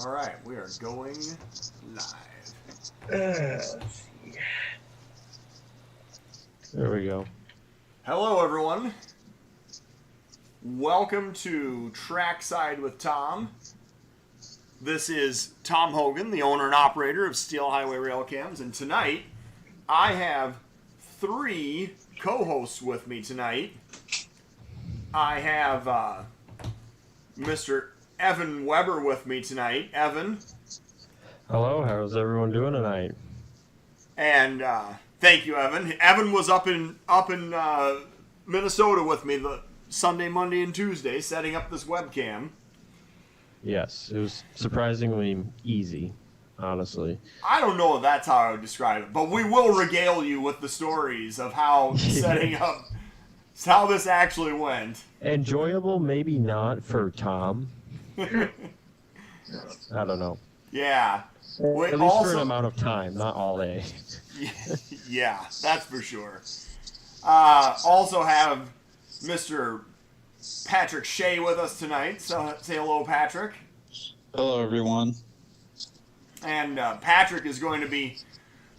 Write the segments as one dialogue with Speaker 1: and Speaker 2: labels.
Speaker 1: All right, we are going live.
Speaker 2: Let's see.
Speaker 3: There we go.
Speaker 1: Hello, everyone. Welcome to Trackside with Tom. This is Tom Hogan, the owner and operator of Steel Highway Railcams, and tonight I have three co-hosts with me tonight. I have Mr. Evan Weber with me tonight. Evan.
Speaker 3: Hello, how's everyone doing tonight?
Speaker 1: And thank you, Evan. Evan was up in Minnesota with me the Sunday, Monday, and Tuesday, setting up this webcam.
Speaker 3: Yes, it was surprisingly easy, honestly.
Speaker 1: I don't know if that's how I would describe it, but we will regale you with the stories of how setting up, how this actually went.
Speaker 3: Enjoyable, maybe not for Tom. I don't know.
Speaker 1: Yeah.
Speaker 3: At least for an amount of time, not all day.
Speaker 1: Yeah, that's for sure. Also have Mr. Patrick Shea with us tonight. So say hello, Patrick.
Speaker 4: Hello, everyone.
Speaker 1: And Patrick is going to be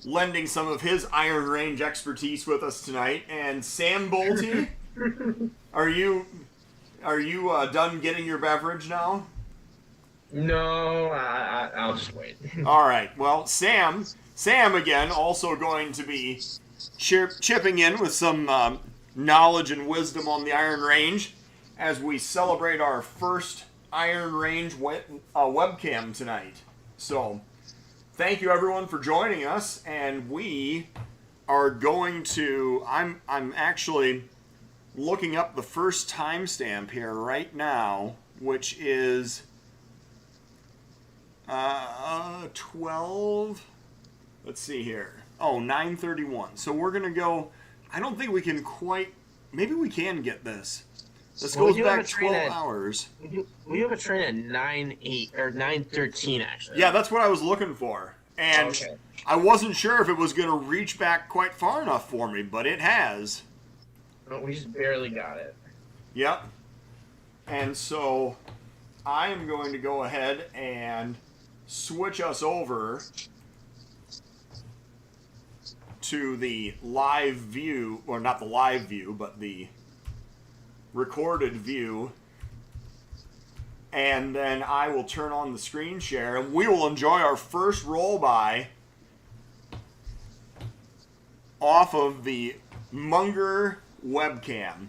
Speaker 1: lending some of his Iron Range expertise with us tonight. And Sam Bolte, are you done getting your beverage now?
Speaker 2: No, I'll just wait.
Speaker 1: All right. Well, Sam again, also going to be chipping in with some knowledge and wisdom on the Iron Range as we celebrate our first Iron Range webcam tonight. So, thank you everyone for joining us, and we are going to. I'm actually looking up the first timestamp here right now, which is 12. Let's see here. Oh, 9:31. So we're gonna go. I don't think we can quite. Maybe we can get this. This goes back 12 hours.
Speaker 2: We have a train at 9:08 or 9:13 actually.
Speaker 1: Yeah, that's what I was looking for, and
Speaker 2: Okay.
Speaker 1: I wasn't sure if it was gonna reach back quite far enough for me, but it has.
Speaker 2: No, we just barely got it.
Speaker 1: Yep. And so I am going to go ahead and switch us over to the live view, or not the live view, but the recorded view. And then I will turn on the screen share, and we will enjoy our first roll by off of the Munger webcam.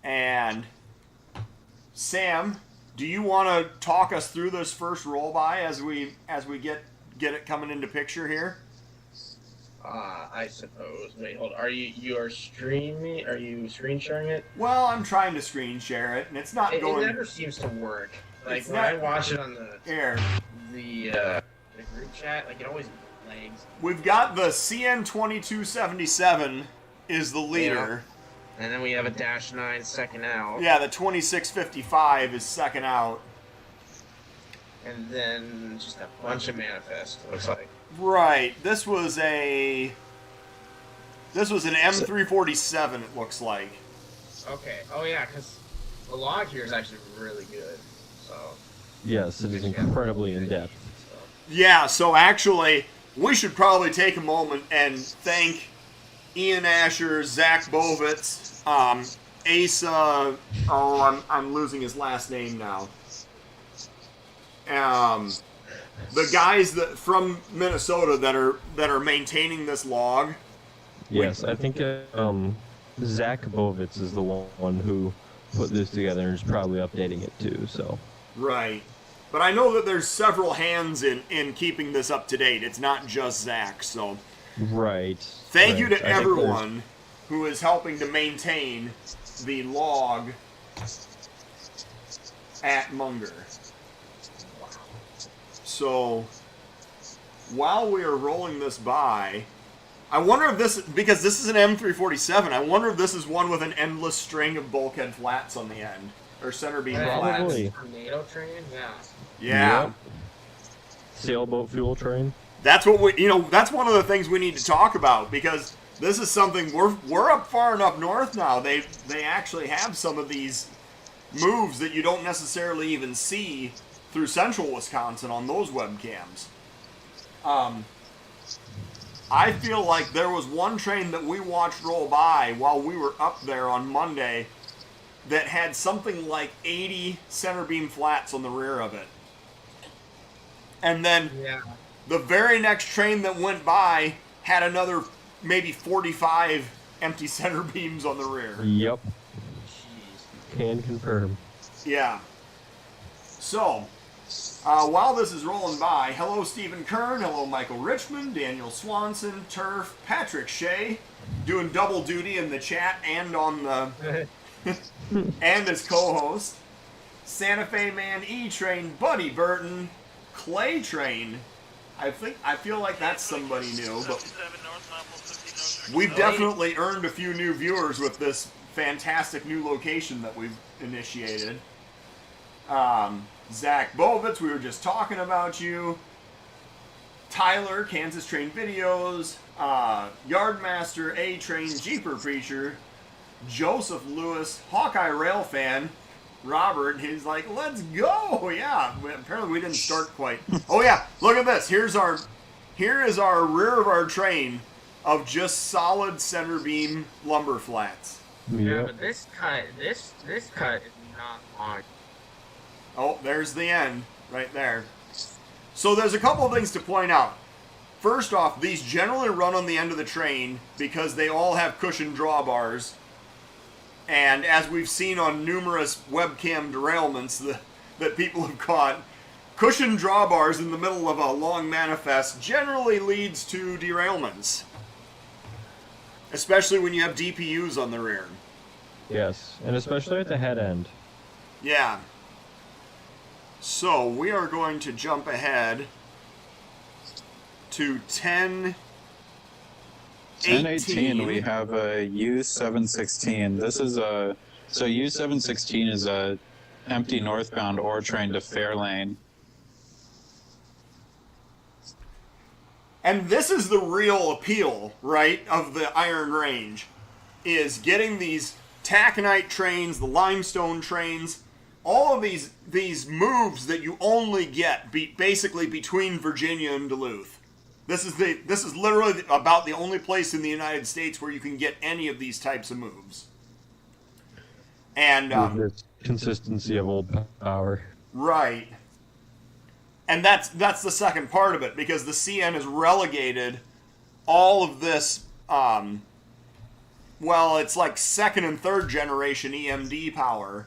Speaker 1: And Sam, do you want to talk us through this first roll by as we get it coming into picture here?
Speaker 2: I suppose. Wait, hold on. Are you streaming? Are you screen sharing it?
Speaker 1: Well, I'm trying to screen share it, and it's not going.
Speaker 2: It never seems to work. Like
Speaker 1: It's
Speaker 2: when
Speaker 1: not-
Speaker 2: I watch it on the
Speaker 1: Here.
Speaker 2: the group chat, like it always lags.
Speaker 1: We've got the CN2277 is the leader.
Speaker 2: And then we have a -9 second out.
Speaker 1: Yeah, the 2655 is second out.
Speaker 2: And then just a bunch of manifest. Looks like.
Speaker 1: Right. This was an M347. It looks like.
Speaker 2: Okay. Oh yeah, because the log here is actually really good. So.
Speaker 3: Yes, it is incredibly in-depth.
Speaker 2: So.
Speaker 1: Yeah. So actually, we should probably take a moment and thank Ian Asher, Zach Bovitz, Asa. Oh, I'm losing his last name now. The guys from Minnesota that are maintaining this log.
Speaker 3: Yes, I think Zach Bovitz is the one who put this together and is probably updating it too. So.
Speaker 1: Right. But I know that there's several hands in keeping this up to date. It's not just Zach. So.
Speaker 3: Right.
Speaker 1: Thank you
Speaker 3: right.
Speaker 1: to everyone who is helping to maintain the log at Munger. So, while we are rolling this by, I wonder if this, because this is an M347, I wonder if this is one with an endless string of bulkhead flats on the end, or center beam flats.
Speaker 3: Probably.
Speaker 2: Tornado train? Yeah.
Speaker 1: Yeah.
Speaker 3: Yep. Sailboat fuel train.
Speaker 1: That's what that's one of the things we need to talk about, because this is something, we're up far enough north now, they actually have some of these moves that you don't necessarily even see through central Wisconsin on those webcams. I feel like there was one train that we watched roll by while we were up there on Monday that had something like 80 center beam flats on the rear of it. And then the very next train that went by had another maybe 45 empty center beams on the rear.
Speaker 3: Yep. Can confirm.
Speaker 1: Yeah. So, while this is rolling by, hello Stephen Kern, hello Michael Richmond, Daniel Swanson, Turf, Patrick Shea, doing double duty in the chat and on the and as co-host, Santa Fe Man, E-Train, Buddy Burton, Clay Train. I feel like that's somebody new, but we've definitely earned a few new viewers with this fantastic new location that we've initiated. Zach Bovitz, we were just talking about you. Tyler, Kansas Train Videos, Yardmaster, A-Train, Jeeper Preacher, Joseph Lewis, Hawkeye Railfan, Robert, he's like, let's go! Yeah, apparently we didn't start quite. Oh yeah, look at this. Here is our rear of our train of just solid center beam lumber flats.
Speaker 2: Yeah, but this cut is not long.
Speaker 1: Oh, there's the end right there. So there's a couple of things to point out. First off, these generally run on the end of the train because they all have cushion drawbars. And as we've seen on numerous webcam derailments that people have caught, cushion drawbars in the middle of a long manifest generally leads to derailments. Especially when you have DPUs on the rear.
Speaker 3: Yes, and especially at the head end.
Speaker 1: Yeah. So we are going to jump ahead to
Speaker 4: 1018, we have a U716. This is a U716 is a empty northbound ore train to Fairlane.
Speaker 1: And this is the real appeal, right, of the Iron Range, is getting these taconite trains, the limestone trains, all of these moves that you only get basically between Virginia and Duluth. This is literally about the only place in the United States where you can get any of these types of moves. And
Speaker 3: this consistency of old power.
Speaker 1: Right. And that's the second part of it, because the CN has relegated all of this well, it's like second and third generation EMD power.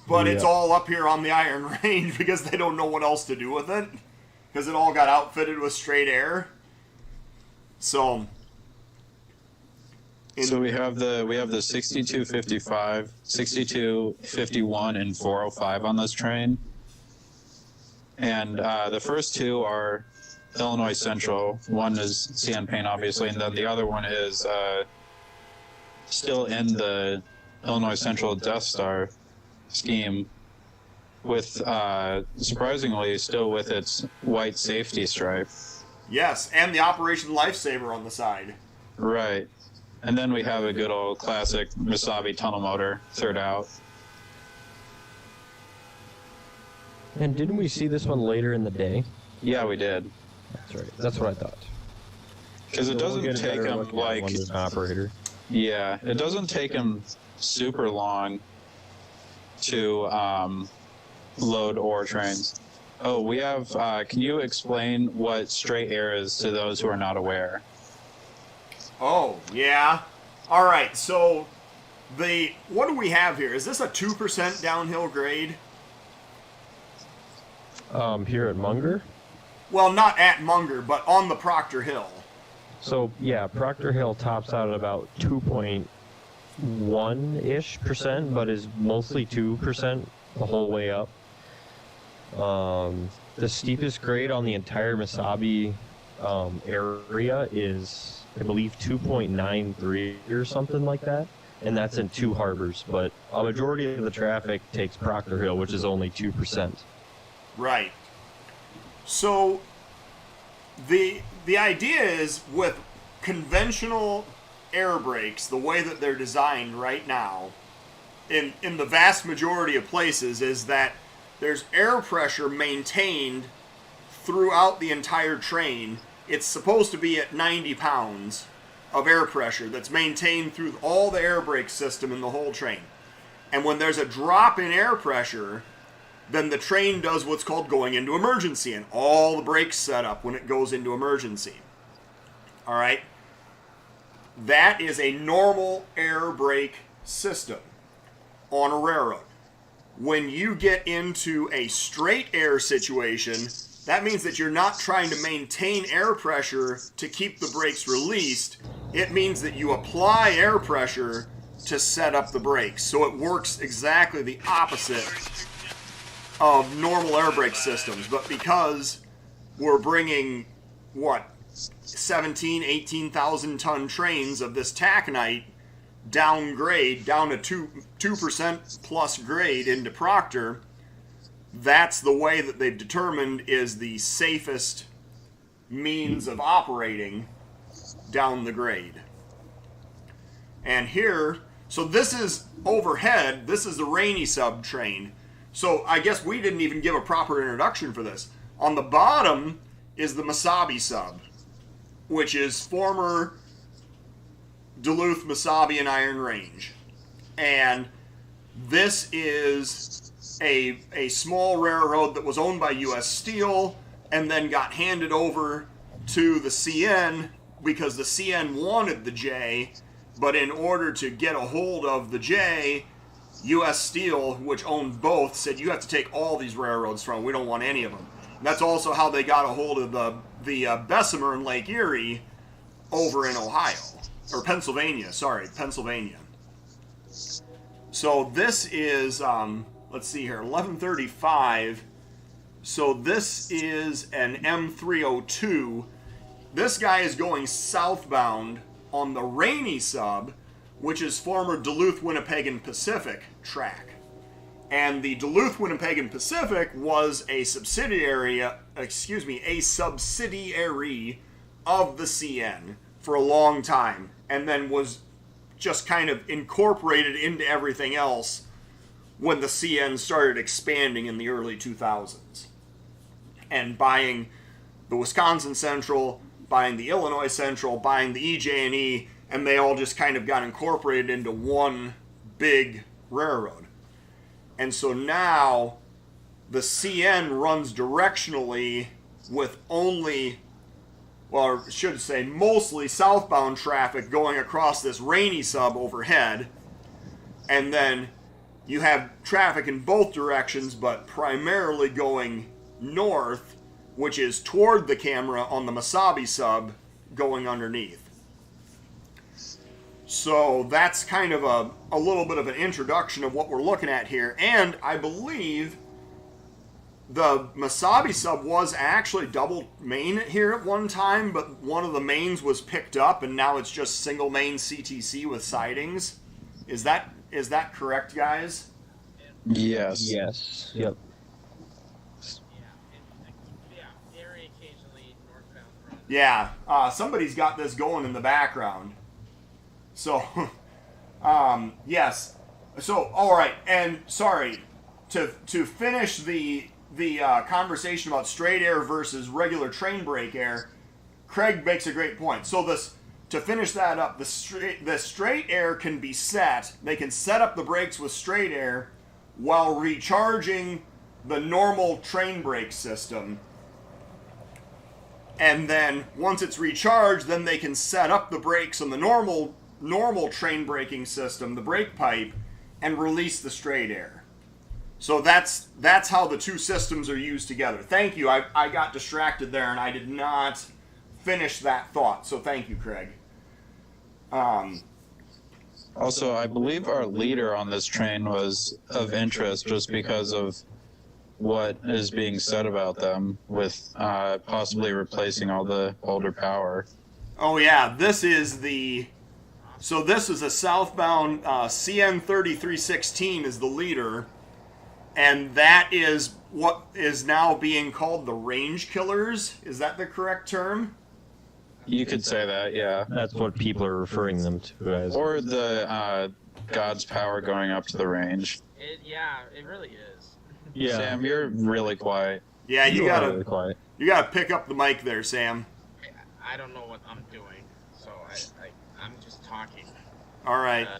Speaker 1: But it's all up here on the Iron Range because they don't know what else to do with it. Because it all got outfitted with straight air. So
Speaker 4: we have the 6255, 6251, and 405 on this train. And the first two are Illinois Central. One is CN Payne, obviously, and then the other one is still in the Illinois Central Death Star scheme, with surprisingly still with its white safety stripe.
Speaker 1: yes, and the Operation Lifesaver on the side.
Speaker 4: Right. And then we have a good old classic Misabi tunnel motor, third out.
Speaker 3: And didn't we see this one later in the day?
Speaker 4: Yeah, we did.
Speaker 3: That's right. That's what I thought.
Speaker 4: Because it doesn't take them like...
Speaker 3: An operator.
Speaker 4: Yeah, it doesn't take them super long to load ore trains. Oh, we have... can you explain what straight air is to those who are not aware?
Speaker 1: Oh, yeah. All right, so what do we have here? Is this a 2% downhill grade?
Speaker 3: Here at Munger?
Speaker 1: Well, not at Munger, but on the Proctor Hill.
Speaker 3: So, yeah, Proctor Hill tops out at about 2.1-ish%, but is mostly 2% the whole way up. The steepest grade on the entire Misabi area is, I believe, 2.93 or something like that, and that's in two harbors, but a majority of the traffic takes Proctor Hill, which is only 2%.
Speaker 1: Right. So the idea is with conventional air brakes, the way that they're designed right now, in the vast majority of places is that there's air pressure maintained throughout the entire train. It's supposed to be at 90 pounds of air pressure that's maintained through all the air brake system in the whole train. And when there's a drop in air pressure, then the train does what's called going into emergency, and all the brakes set up when it goes into emergency. All right? That is a normal air brake system on a railroad. When you get into a straight air situation, that means that you're not trying to maintain air pressure to keep the brakes released. It means that you apply air pressure to set up the brakes. So it works exactly the opposite of normal air brake systems. But because we're bringing, 18,000 ton trains of this taconite down to 2% plus grade into Proctor, that's the way that they've determined is the safest means of operating down the grade. And here, so this is overhead, this is the Rainy sub train. So I guess we didn't even give a proper introduction for this. On the bottom is the Mesabi sub, which is former Duluth, Mesabi, and Iron Range. And this is a small railroad that was owned by U.S. Steel and then got handed over to the CN because the CN wanted the J, but in order to get a hold of the J, U.S. Steel, which owned both, said you have to take all these railroads from them. We don't want any of them. And that's also how they got a hold of the Bessemer and Lake Erie over in Ohio. Or Pennsylvania. So this is, let's see here, 1135. So this is an M302. This guy is going southbound on the Rainy sub, which is former Duluth, Winnipeg, and Pacific track. And the Duluth, Winnipeg, and Pacific was a subsidiary of the CN for a long time, and then was just kind of incorporated into everything else when the CN started expanding in the early 2000s. And buying the Wisconsin Central, buying the Illinois Central, buying the EJ&E, and they all just kind of got incorporated into one big railroad. And so now the CN runs directionally with only, well, I should say mostly southbound traffic going across this Rainy sub overhead. And then you have traffic in both directions, but primarily going north, which is toward the camera on the Mesabi sub going underneath. So that's kind of a little bit of an introduction of what we're looking at here. And I believe the Mesabi sub was actually double main here at one time, but one of the mains was picked up and now it's just single main CTC with sidings. Is that correct, guys?
Speaker 4: Yes.
Speaker 3: Yes. Yep.
Speaker 2: Very occasionally northbound run.
Speaker 1: Yeah, somebody's got this going in the background. So, yes. So, all right, and sorry, to finish the conversation about straight air versus regular train brake air, Craig makes a great point. So to finish that up, the straight air can be set. They can set up the brakes with straight air while recharging the normal train brake system. And then once it's recharged, then they can set up the brakes on the normal train braking system, the brake pipe, and release the straight air. So that's how the two systems are used together. Thank you. I got distracted there and I did not finish that thought. So thank you, Craig.
Speaker 4: Also, I believe our leader on this train was of interest just because of what is being said about them with possibly replacing all the older power.
Speaker 1: Oh yeah, this is a southbound CN 3316 is the leader, and that is what is now being called the range killers. Is that the correct term?
Speaker 4: You could say that, yeah.
Speaker 3: That's what people are referring them to as.
Speaker 4: Or the God's power going up to the range.
Speaker 2: Yeah, it really is.
Speaker 3: Yeah.
Speaker 4: Sam, you're really quiet.
Speaker 1: Yeah, you
Speaker 3: are really
Speaker 1: gotta
Speaker 3: quiet.
Speaker 1: pick up the mic there, Sam.
Speaker 2: I don't know what I'm doing, so I'm just talking.
Speaker 1: All right.
Speaker 2: Uh,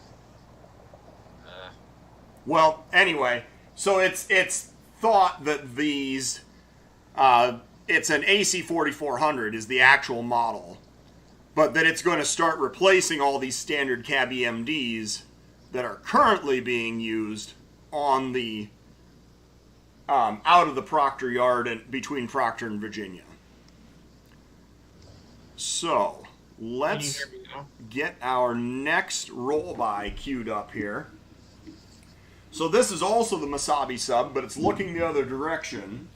Speaker 1: Well, anyway, so it's thought that these, it's an AC 4400 is the actual model, but that it's going to start replacing all these standard cab EMDs that are currently being used on the out of the Proctor yard and between Proctor and Virginia. So let's
Speaker 2: can you hear me now?
Speaker 1: get our next roll by queued up here. So this is also the Mesabi sub, but it's looking the other direction.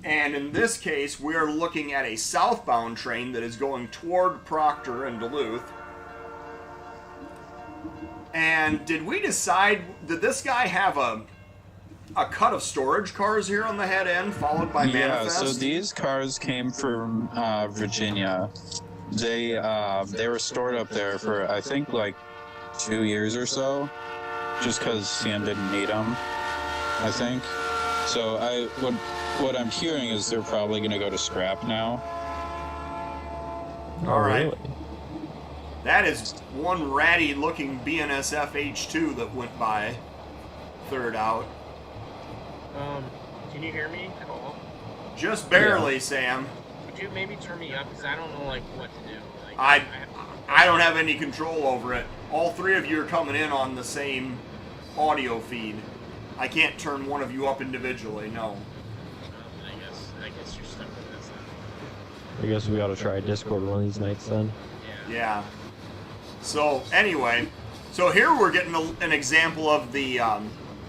Speaker 1: And in this case, we're looking at a southbound train that is going toward Proctor and Duluth. And did we decide, did this guy have a cut of storage cars here on the head end, followed by
Speaker 4: Yeah,
Speaker 1: Manifest?
Speaker 4: so these cars came from Virginia. They were stored up there for, I think, like 2 years or so, just because Sam didn't need them, I think. So what I'm hearing is they're probably going to go to scrap now.
Speaker 1: All right.
Speaker 3: Really?
Speaker 1: That is one ratty looking BNSF H2 that went by. Third out.
Speaker 2: Can you hear me at all?
Speaker 1: Just barely, Sam.
Speaker 2: Would you maybe turn me up, because I don't know, like, what to do. Like,
Speaker 1: I don't have any control over it. All three of you are coming in on the same audio feed. I can't turn one of you up individually, no.
Speaker 2: I guess you're stuck with this then.
Speaker 3: I guess we ought to try Discord one of these nights then.
Speaker 1: Yeah. So, anyway, so here we're getting an example of the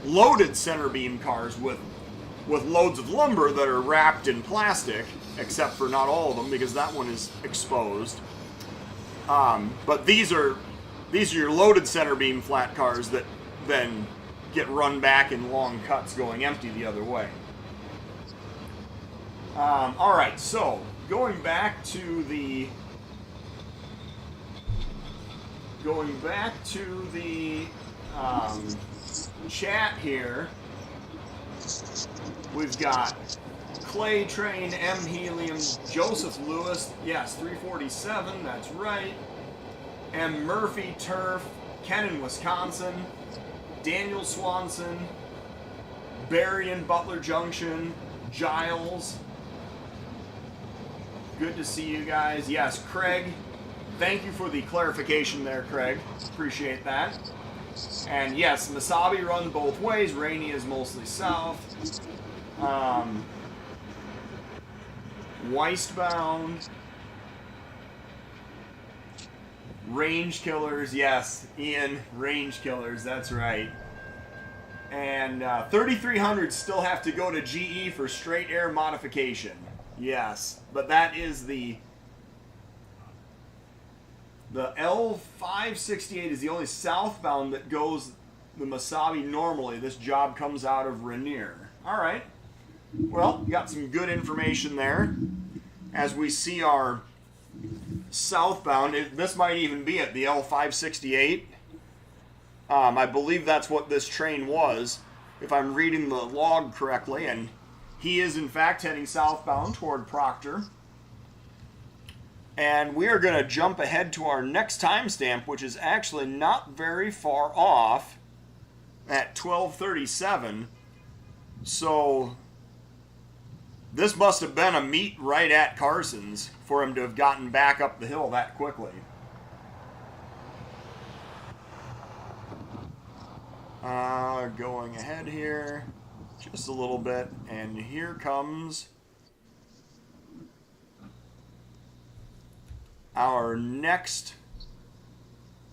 Speaker 1: loaded center beam cars with loads of lumber that are wrapped in plastic, except for not all of them, because that one is exposed. But these are your loaded center beam flat cars that then get run back in long cuts going empty the other way. All right, so going back to the chat here, we've got Clay Train, M Helium, Joseph Lewis, yes, 347, that's right. M Murphy Turf, Ken in Wisconsin, Daniel Swanson, Barry in Butler Junction, Giles. Good to see you guys. Yes, Craig. Thank you for the clarification there, Craig. Appreciate that. And yes, Mesabi run both ways. Rainy is mostly south. Westbound. Range Killers, yes. Ian, Range Killers, that's right. And 3300s still have to go to GE for straight air modification. Yes, but that is the L568 is the only southbound that goes the Mesabi normally. This job comes out of Rainier. All right. Well, you got some good information there. As we see our southbound, this might even be at the L568. I believe that's what this train was, if I'm reading the log correctly, and he is in fact heading southbound toward Proctor. And we are going to jump ahead to our next timestamp, which is actually not very far off at 12:37. So this must have been a meet right at Carson's for him to have gotten back up the hill that quickly. Going ahead here just a little bit, and here comes our next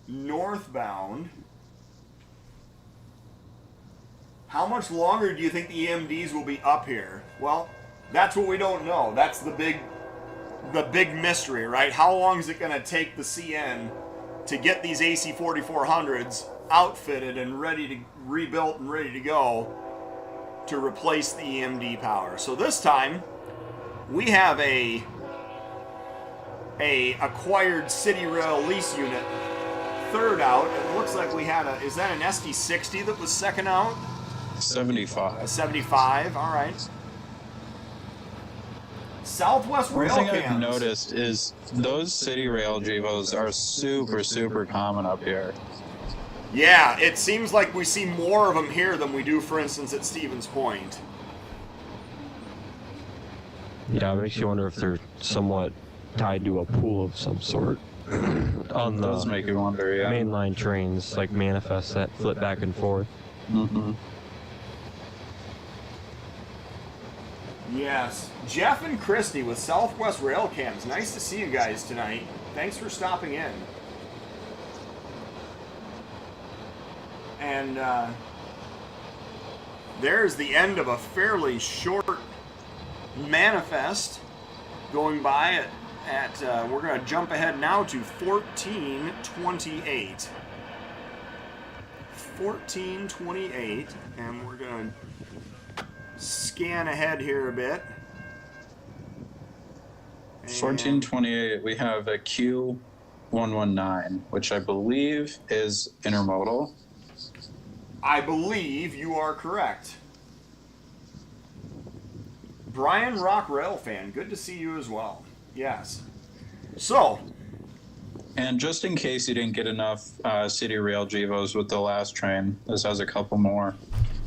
Speaker 1: northbound. How much longer do you think the EMDs will be up here? Well, that's what we don't know. That's the big mystery, right? How long is it going to take the CN to get these AC 4400s outfitted and ready to rebuilt and ready to go to replace the EMD power? So this time we have a acquired City Rail lease unit third out. It looks like we had is that an SD60 that was second out?
Speaker 4: 75.
Speaker 1: A 75, all right. Southwest
Speaker 4: One thing I've
Speaker 1: Railcams.
Speaker 4: noticed is those city rail Gevos are super common up here.
Speaker 1: Yeah, it seems like we see more of them here than we do, for instance, at Stevens Point.
Speaker 3: Yeah, it makes you wonder if they're somewhat tied to a pool of some sort. On
Speaker 4: It does
Speaker 3: the
Speaker 4: make you wonder, yeah.
Speaker 3: mainline trains, like manifests that flip back and forth.
Speaker 4: Mm-hmm.
Speaker 1: Yes. Jeff and Christy with Southwest Railcams. Nice to see you guys tonight. Thanks for stopping in. And there's the end of a fairly short manifest going by at we're going to jump ahead now to 1428. 1428, and we're going to scan ahead here a bit. And
Speaker 4: 1428, we have a Q119, which I believe is intermodal.
Speaker 1: I believe you are correct. Brian Rock Rail fan, good to see you as well. Yes. So,
Speaker 4: And just in case you didn't get enough city rail Gevos with the last train, this has a couple more.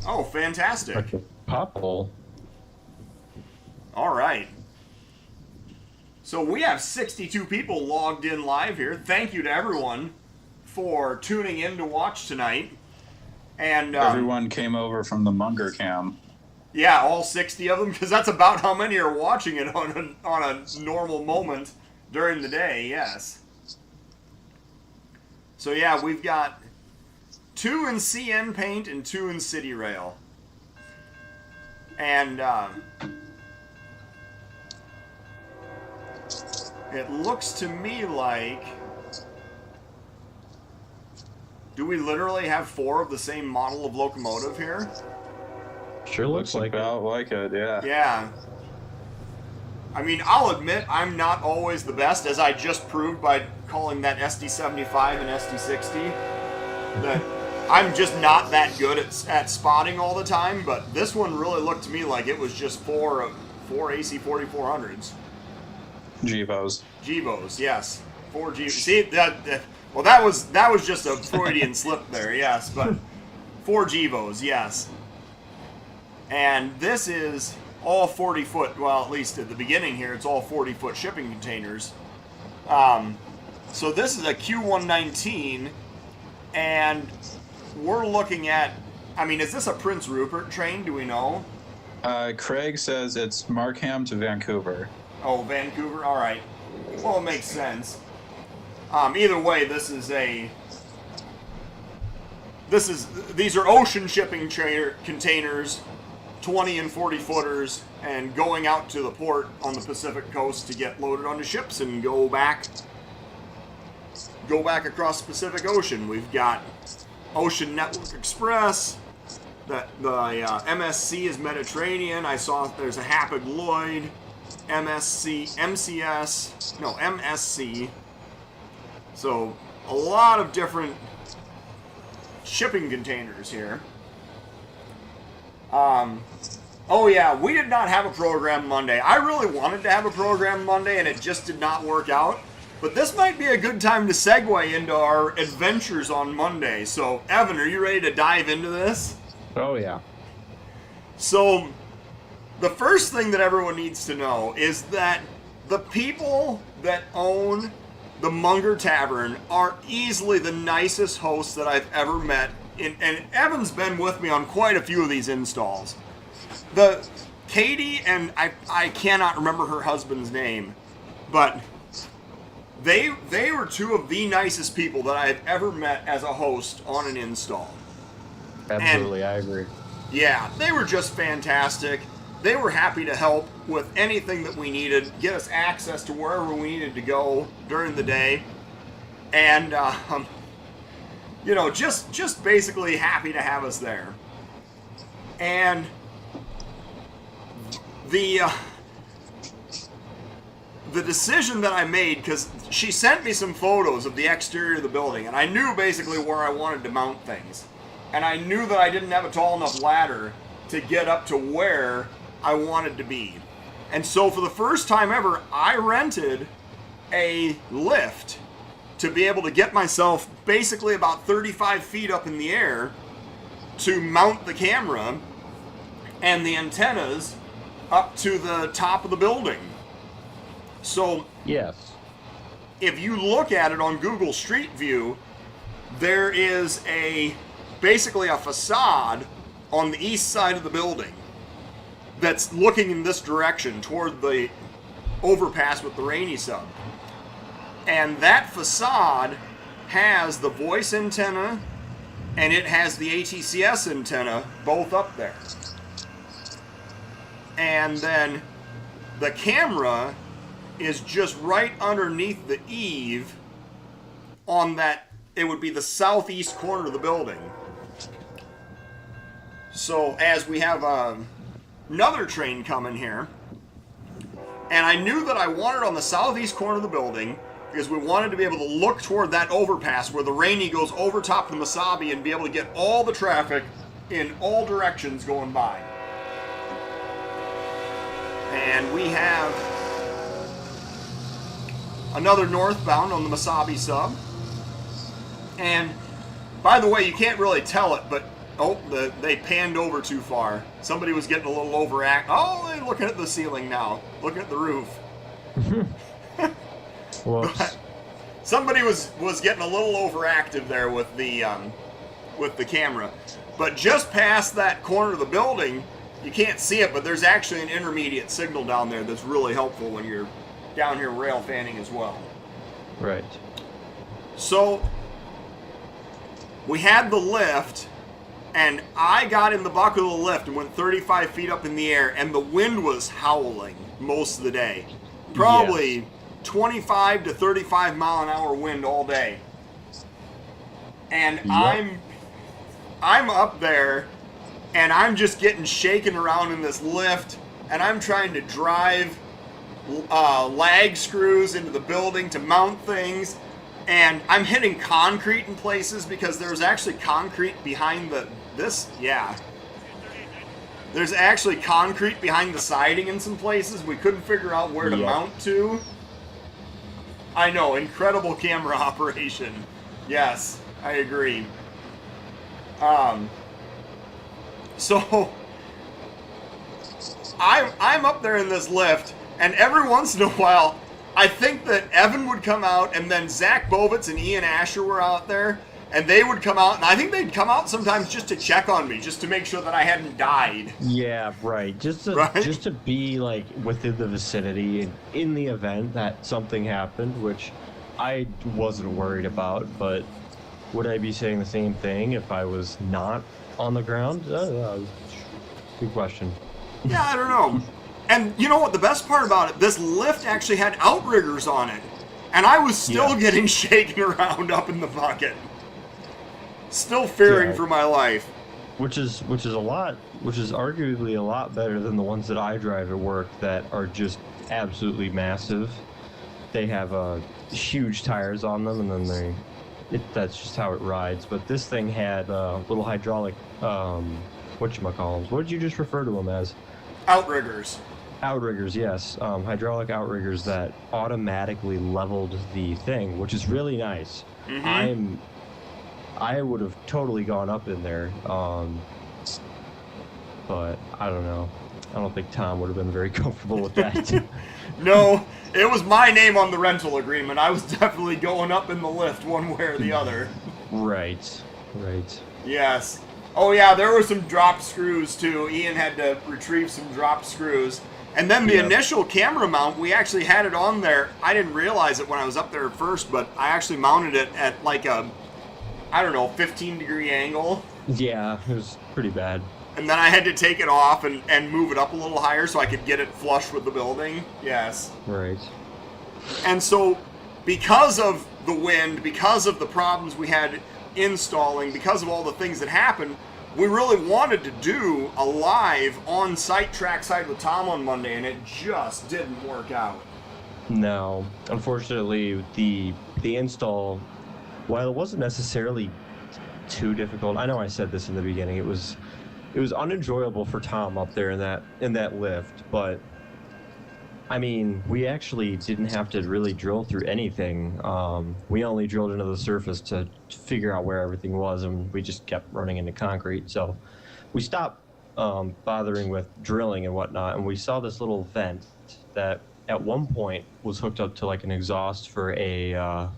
Speaker 1: oh, fantastic.
Speaker 3: Couple.
Speaker 1: All right. So we have 62 people logged in live here. Thank you to everyone for tuning in to watch tonight. And
Speaker 4: Everyone came over from the Munger cam.
Speaker 1: yeah, all 60 of them, because that's about how many are watching it on a normal moment during the day. Yes. So yeah, we've got 2 in CN Paint and 2 in City Rail. And it looks to me like... Do we literally have 4 of the same model of locomotive here?
Speaker 3: Sure looks like it.
Speaker 4: about like it, yeah.
Speaker 1: Yeah. I mean, I'll admit I'm not always the best, as I just proved by calling that SD75 and SD60. That I'm just not that good at spotting all the time, but this one really looked to me like it was just 4 AC 4400s.
Speaker 4: Gevos.
Speaker 1: Gevos, yes. 4 Gevos. See, well, that was just a Freudian slip there, yes, but 4 Gevos, yes. And this is all 40-foot, well, at least at the beginning here, it's all 40-foot shipping containers. So this is a Q119, and we're looking at, I mean, is this a Prince Rupert train? Do we know?
Speaker 4: Craig says it's Markham to Vancouver.
Speaker 1: Oh, Vancouver? All right. Well, it makes sense. Either way, these are ocean shipping containers, 20 and 40 footers, and going out to the port on the Pacific coast to get loaded onto ships and go back across the Pacific Ocean. We've got Ocean Network Express. The MSC is Mediterranean. I saw there's a Hapag-Lloyd, MSC. So a lot of different shipping containers here. Oh yeah, we did not have a program Monday. I really wanted to have a program Monday, and it just did not work out. But this might be a good time to segue into our adventures on Monday. So, Evan, are you ready to dive into this?
Speaker 3: Oh, yeah.
Speaker 1: So, the first thing that everyone needs to know is that the people that own the Munger Tavern are easily the nicest hosts that I've ever met. And Evan's been with me on quite a few of these installs. Katie, and I cannot remember her husband's name, but they were 2 of the nicest people that I have ever met as a host on an install.
Speaker 3: Absolutely, I agree.
Speaker 1: Yeah, they were just fantastic. They were happy to help with anything that we needed, get us access to wherever we needed to go during the day, and just basically happy to have us there. the decision that I made, because she sent me some photos of the exterior of the building, and I knew basically where I wanted to mount things. And I knew that I didn't have a tall enough ladder to get up to where I wanted to be. And so for the first time ever, I rented a lift to be able to get myself basically about 35 feet up in the air to mount the camera and the antennas up to the top of the building. So
Speaker 3: Yes.
Speaker 1: if you look at it on Google Street View, there is basically a facade on the east side of the building that's looking in this direction toward the overpass with the rainy sub. And that facade has the voice antenna and it has the ATCS antenna both up there. And then the camera is just right underneath the eave on that, it would be the southeast corner of the building. So as we have another train coming here, and I knew that I wanted on the southeast corner of the building because we wanted to be able to look toward that overpass where the Rainy goes over top of the Mesabi and be able to get all the traffic in all directions going by. And we have another northbound on the Mesabi sub. And by the way, you can't really tell it, but they panned over too far. Somebody was getting a little overact. Oh, they're looking at the ceiling now, looking at the roof.
Speaker 3: Whoops.
Speaker 1: Somebody was getting a little overactive there with the camera. But just past that corner of the building, you can't see it, but there's actually an intermediate signal down there that's really helpful when you're down here rail fanning as well.
Speaker 3: Right.
Speaker 1: So we had the lift, and I got in the bucket of the lift and went 35 feet up in the air, and the wind was howling most of the day. Probably 25 to 35 mile an hour wind all day. And
Speaker 3: Yep.
Speaker 1: I'm up there, and I'm just getting shaken around in this lift, and I'm trying to drive lag screws into the building to mount things, and I'm hitting concrete in places because there's actually concrete behind there's actually concrete behind the siding in some places. We couldn't figure out where to mount to. I know, incredible camera operation. Yes, I agree. So I'm up there in this lift, and every once in a while, I think that Evan would come out, and then Zach Bovitz and Ian Asher were out there, and they would come out, and I think they'd come out sometimes just to check on me, just to make sure that I hadn't died.
Speaker 3: Yeah, right. Just to be like within the vicinity in the event that something happened, which I wasn't worried about. But would I be saying the same thing if I was not on the ground? Good question.
Speaker 1: Yeah, I don't know. And you know what? The best part about it, this lift actually had outriggers on it, and I was still getting shaken around up in the bucket. Still fearing for my life.
Speaker 3: Which is arguably a lot better than the ones that I drive at work that are just absolutely massive. They have huge tires on them, and then that's just how it rides. But this thing had little hydraulic whatchamacallits. What did you just refer to them as?
Speaker 1: Outriggers.
Speaker 3: Outriggers, yes. Hydraulic outriggers that automatically leveled the thing, which is really nice.
Speaker 1: Mm-hmm.
Speaker 3: I would have totally gone up in there, but I don't know. I don't think Tom would have been very comfortable with that.
Speaker 1: No, it was my name on the rental agreement. I was definitely going up in the lift one way or the other.
Speaker 3: Right.
Speaker 1: Yes. Oh yeah, there were some drop screws too. Ian had to retrieve some drop screws. And then the initial camera mount, we actually had it on there. I didn't realize it when I was up there at first, but I actually mounted it at like a 15-degree angle.
Speaker 3: Yeah, it was pretty bad.
Speaker 1: And then I had to take it off and move it up a little higher so I could get it flush with the building. Yes.
Speaker 3: Right.
Speaker 1: And so, because of the wind, because of the problems we had installing, because of all the things that happened, we really wanted to do a live on-site Trackside with Tom on Monday, and it just didn't work out.
Speaker 3: No, unfortunately, the install, while it wasn't necessarily too difficult, I know I said this in the beginning, it was unenjoyable for Tom up there in that lift, but I mean, we actually didn't have to really drill through anything. We only drilled into the surface to figure out where everything was, and we just kept running into concrete. So we stopped bothering with drilling and whatnot, and we saw this little vent that at one point was hooked up to like an exhaust for a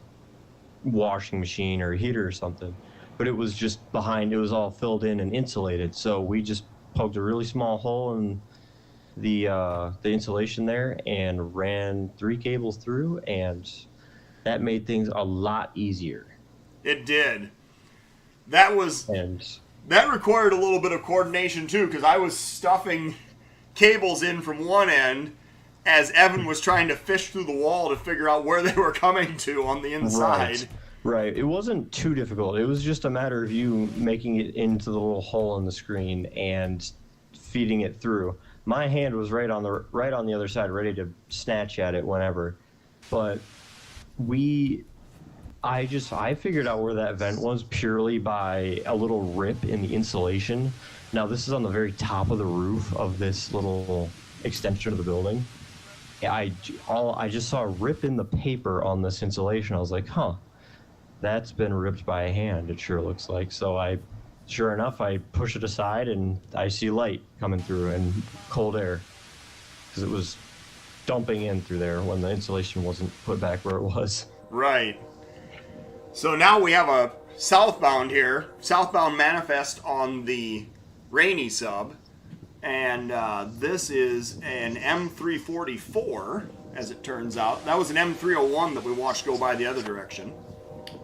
Speaker 3: washing machine or a heater or something. But it was just behind, it was all filled in and insulated. So we just poked a really small hole in the insulation there and ran 3 cables through, and that made things a lot easier.
Speaker 1: It did. That required a little bit of coordination too, because I was stuffing cables in from one end as Evan was trying to fish through the wall to figure out where they were coming to on the inside.
Speaker 3: Right. It wasn't too difficult. It was just a matter of you making it into the little hole in the screen and feeding it through. My hand was right on the other side, ready to snatch at it whenever. But I figured out where that vent was purely by a little rip in the insulation. Now this is on the very top of the roof of this little extension of the building. I just saw a rip in the paper on this insulation. I was like, huh, that's been ripped by a hand, it sure looks like. So sure enough, I push it aside and I see light coming through and cold air, because it was dumping in through there when the insulation wasn't put back where it was.
Speaker 1: Right. So now we have a southbound manifest on the Rainy sub, and this is an M344, as it turns out. That was an M301 that we watched go by the other direction.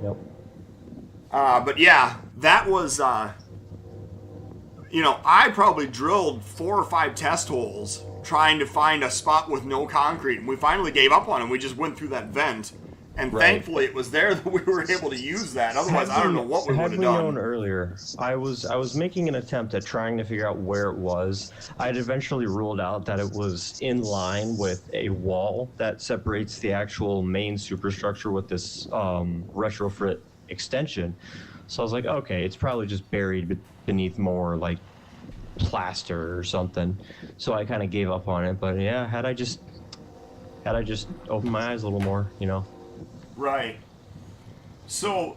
Speaker 3: Yep.
Speaker 1: But yeah, that was, I probably drilled 4 or 5 test holes trying to find a spot with no concrete, and we finally gave up on it. We just went through that vent, and thankfully it was there that we were able to use that. Otherwise, I don't know what we would have done.
Speaker 3: Had we known earlier, I was making an attempt at trying to figure out where it was. I had eventually ruled out that it was in line with a wall that separates the actual main superstructure with this retrofit extension. So I was like, okay, it's probably just buried beneath more like plaster or something. So I kind of gave up on it. But yeah, had I just opened my eyes a little more,
Speaker 1: Right. So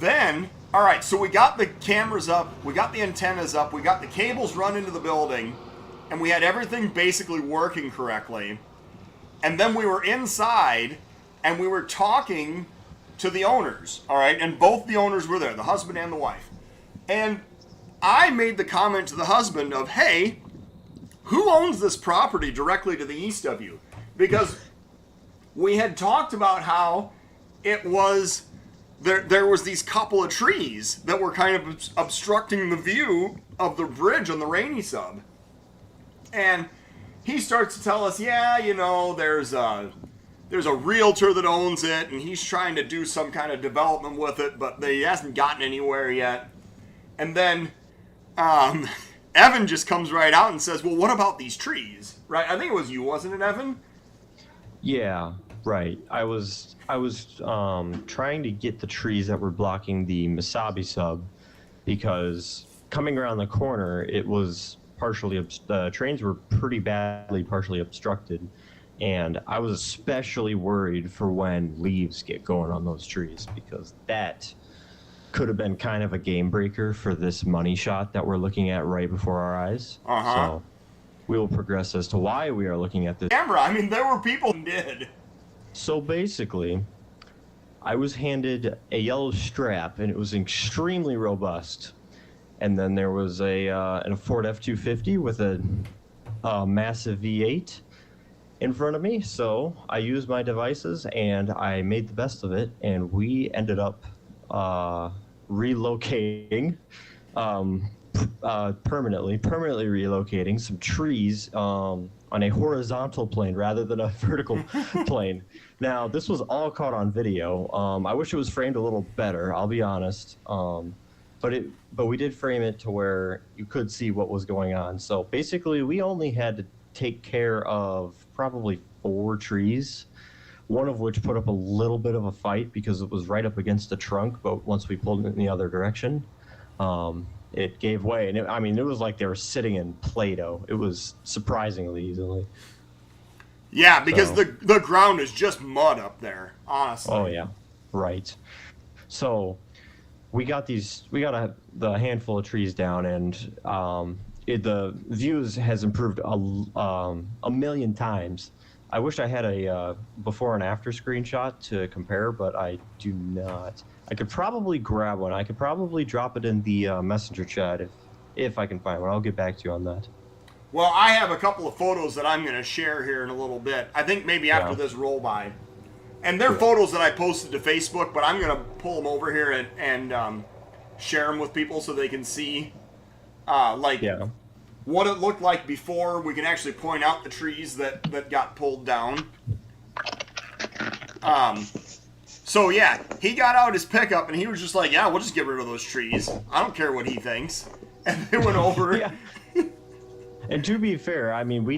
Speaker 1: then, all right, so we got the cameras up, we got the antennas up, we got the cables run into the building, and we had everything basically working correctly. And then we were inside, and we were talking to the owners, all right? And both the owners were there, the husband and the wife. And I made the comment to the husband of, hey, who owns this property directly to the east of you? Because we had talked about how it was, there was these couple of trees that were kind of obstructing the view of the bridge on the Rainy sub. And he starts to tell us, yeah, there's a realtor that owns it, and he's trying to do some kind of development with it, but he hasn't gotten anywhere yet. And then Evan just comes right out and says, well, what about these trees? Right? I think it was you, wasn't it, Evan?
Speaker 3: Yeah, right. I was trying to get the trees that were blocking the Misabi sub, because coming around the corner, it was the trains were pretty badly partially obstructed, and I was especially worried for when leaves get going on those trees, because that could have been kind of a game breaker for this money shot that we're looking at right before our eyes. So we will progress as to why we are looking at this
Speaker 1: camera. I mean, there were people who did.
Speaker 3: So basically, I was handed a yellow strap, and it was extremely robust. And then there was a Ford F-250 with a massive V8 in front of me. So I used my devices, and I made the best of it. And we ended up relocating, permanently relocating some trees on a horizontal plane rather than a vertical plane. Now, this was all caught on video. I wish it was framed a little better, I'll be honest. But we did frame it to where you could see what was going on. So basically, we only had to take care of probably 4 trees one of which put up a little bit of a fight because it was right up against the trunk, but once we pulled it in the other direction, it gave way. And it was like they were sitting in Play-Doh. It was surprisingly easily.
Speaker 1: Yeah, because
Speaker 3: So-
Speaker 1: the ground is just mud up there, honestly.
Speaker 3: Oh yeah, right. So we got the handful of trees down, and the views has improved a million times. I wish I had a before and after screenshot to compare, but I do not. I could probably grab one. I could probably drop it in the messenger chat if I can find one. I'll get back to you on that.
Speaker 1: Well, I have a couple of photos that I'm going to share here in a little bit. I think maybe after this roll by. And they're photos that I posted to Facebook, but I'm going to pull them over here and share them with people so they can see what it looked like before. We can actually point out the trees that got pulled down. So yeah, he got out his pickup and he was just like, yeah, we'll just get rid of those trees. I don't care what he thinks. And they went over.
Speaker 3: Yeah. And to be fair, I mean, we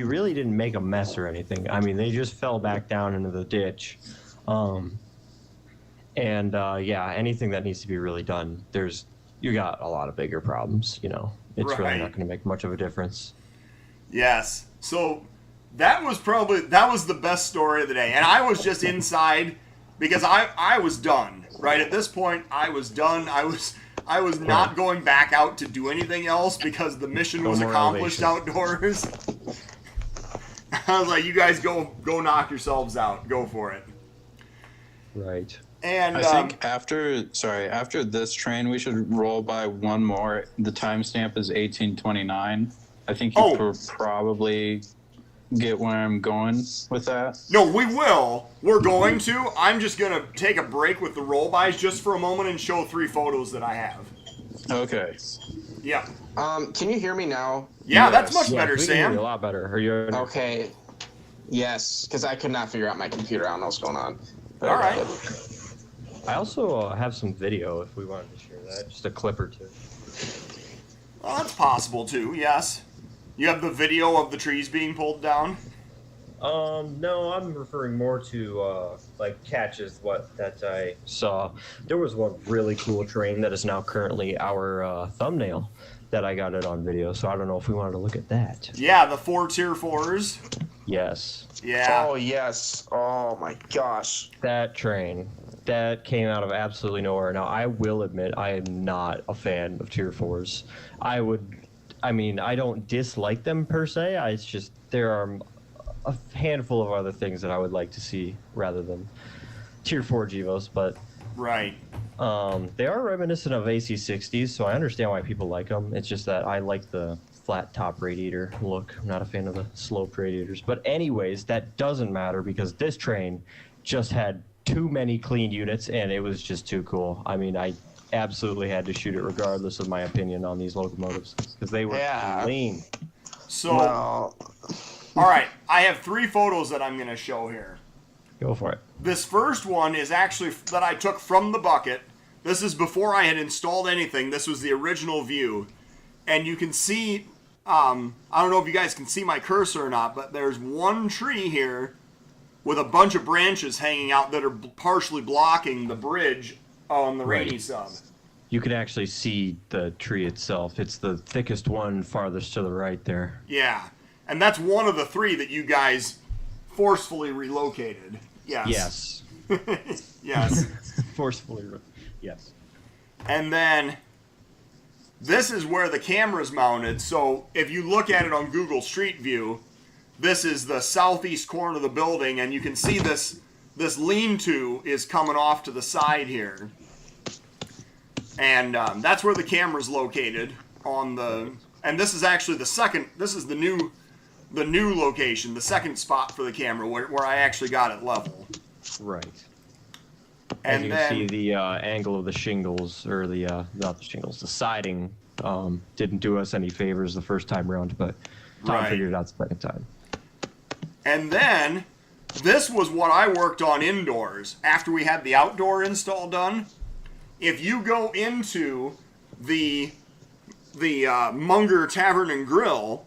Speaker 3: really didn't make a mess or anything. I mean, they just fell back down into the ditch. Anything that needs to be really done, you got a lot of bigger problems, you know. It's really
Speaker 1: Right.
Speaker 3: not going to make much of a difference.
Speaker 1: Yes. So that was the best story of the day. And I was just inside because I was done. Right at this point, I was done. I was not going back out to do anything else because the mission was
Speaker 3: more
Speaker 1: accomplished
Speaker 3: elevations.
Speaker 1: outdoors. I was like, you guys go knock yourselves out. Go for it.
Speaker 3: Right.
Speaker 1: And
Speaker 4: I think after this train, we should roll by one more. The timestamp is 1829. I think you could probably get where I'm going with that.
Speaker 1: no, we will. We're going to. I'm just going to take a break with the roll-bys just for a moment and show 3 photos that I have.
Speaker 4: Okay.
Speaker 1: Yeah.
Speaker 5: Can you hear me now?
Speaker 1: Yeah, that's much
Speaker 3: Yeah,
Speaker 1: better,
Speaker 3: we can hear you a
Speaker 1: Sam.
Speaker 3: lot better. Are you?
Speaker 5: Okay. Yes, because I could not figure out my computer. I don't know what's going on. But
Speaker 1: All
Speaker 5: I got
Speaker 1: right.
Speaker 5: it.
Speaker 3: I also have some video if we wanted to share that, just a clip or two.
Speaker 1: Well, that's possible, too, yes. You have the video of the trees being pulled down?
Speaker 3: No, I'm referring more to catches that I saw. There was one really cool train that is now currently our thumbnail that I got it on video. So I don't know if we wanted to look at that.
Speaker 1: Yeah, the 4 Tier 4s.
Speaker 3: Yes,
Speaker 1: Yeah.
Speaker 5: Oh, yes. Oh, my gosh.
Speaker 3: that train that came out of absolutely nowhere. Now I will admit I am not a fan of Tier 4s. I don't dislike them per se. It's just there are a handful of other things that I would like to see rather than Tier 4 Gevos, but
Speaker 1: Right.
Speaker 3: they are reminiscent of AC60s, so I understand why people like them. It's just that I like the flat top radiator look. I'm not a fan of the sloped radiators. But anyways, that doesn't matter because this train just had too many clean units and it was just too cool. I mean, I absolutely had to shoot it regardless of my opinion on these locomotives because they were clean.
Speaker 1: So,
Speaker 5: Well,
Speaker 1: all right, I have 3 photos that I'm going to show here.
Speaker 3: Go for it.
Speaker 1: This first one is actually that I took from the bucket. This is before I had installed anything. This was the original view. And you can see, I don't know if you guys can see my cursor or not, but there's one tree here with a bunch of branches hanging out that are partially blocking the bridge on the rainy
Speaker 3: Right.
Speaker 1: sub.
Speaker 3: You can actually see the tree itself. It's the thickest one farthest to the right there.
Speaker 1: Yeah. And that's one of the 3 that you guys forcefully relocated. Yes.
Speaker 3: Yes.
Speaker 1: Yes.
Speaker 3: Forcefully. Yes.
Speaker 1: And then this is where the camera's mounted. So if you look at it on Google Street View, this is the southeast corner of the building, and you can see this lean-to is coming off to the side here. And that's where the camera's located on the. And this is actually the second. This is the new location, the second spot for the camera where I actually got it level.
Speaker 3: Right.
Speaker 1: And
Speaker 3: As you
Speaker 1: then
Speaker 3: can see, the angle of the shingles, or not the shingles, the siding, didn't do us any favors the first time around, but Tom
Speaker 1: Right.
Speaker 3: figured it out the second time.
Speaker 1: And then this was what I worked on indoors after we had the outdoor install done. If you go into the Munger Tavern and Grill,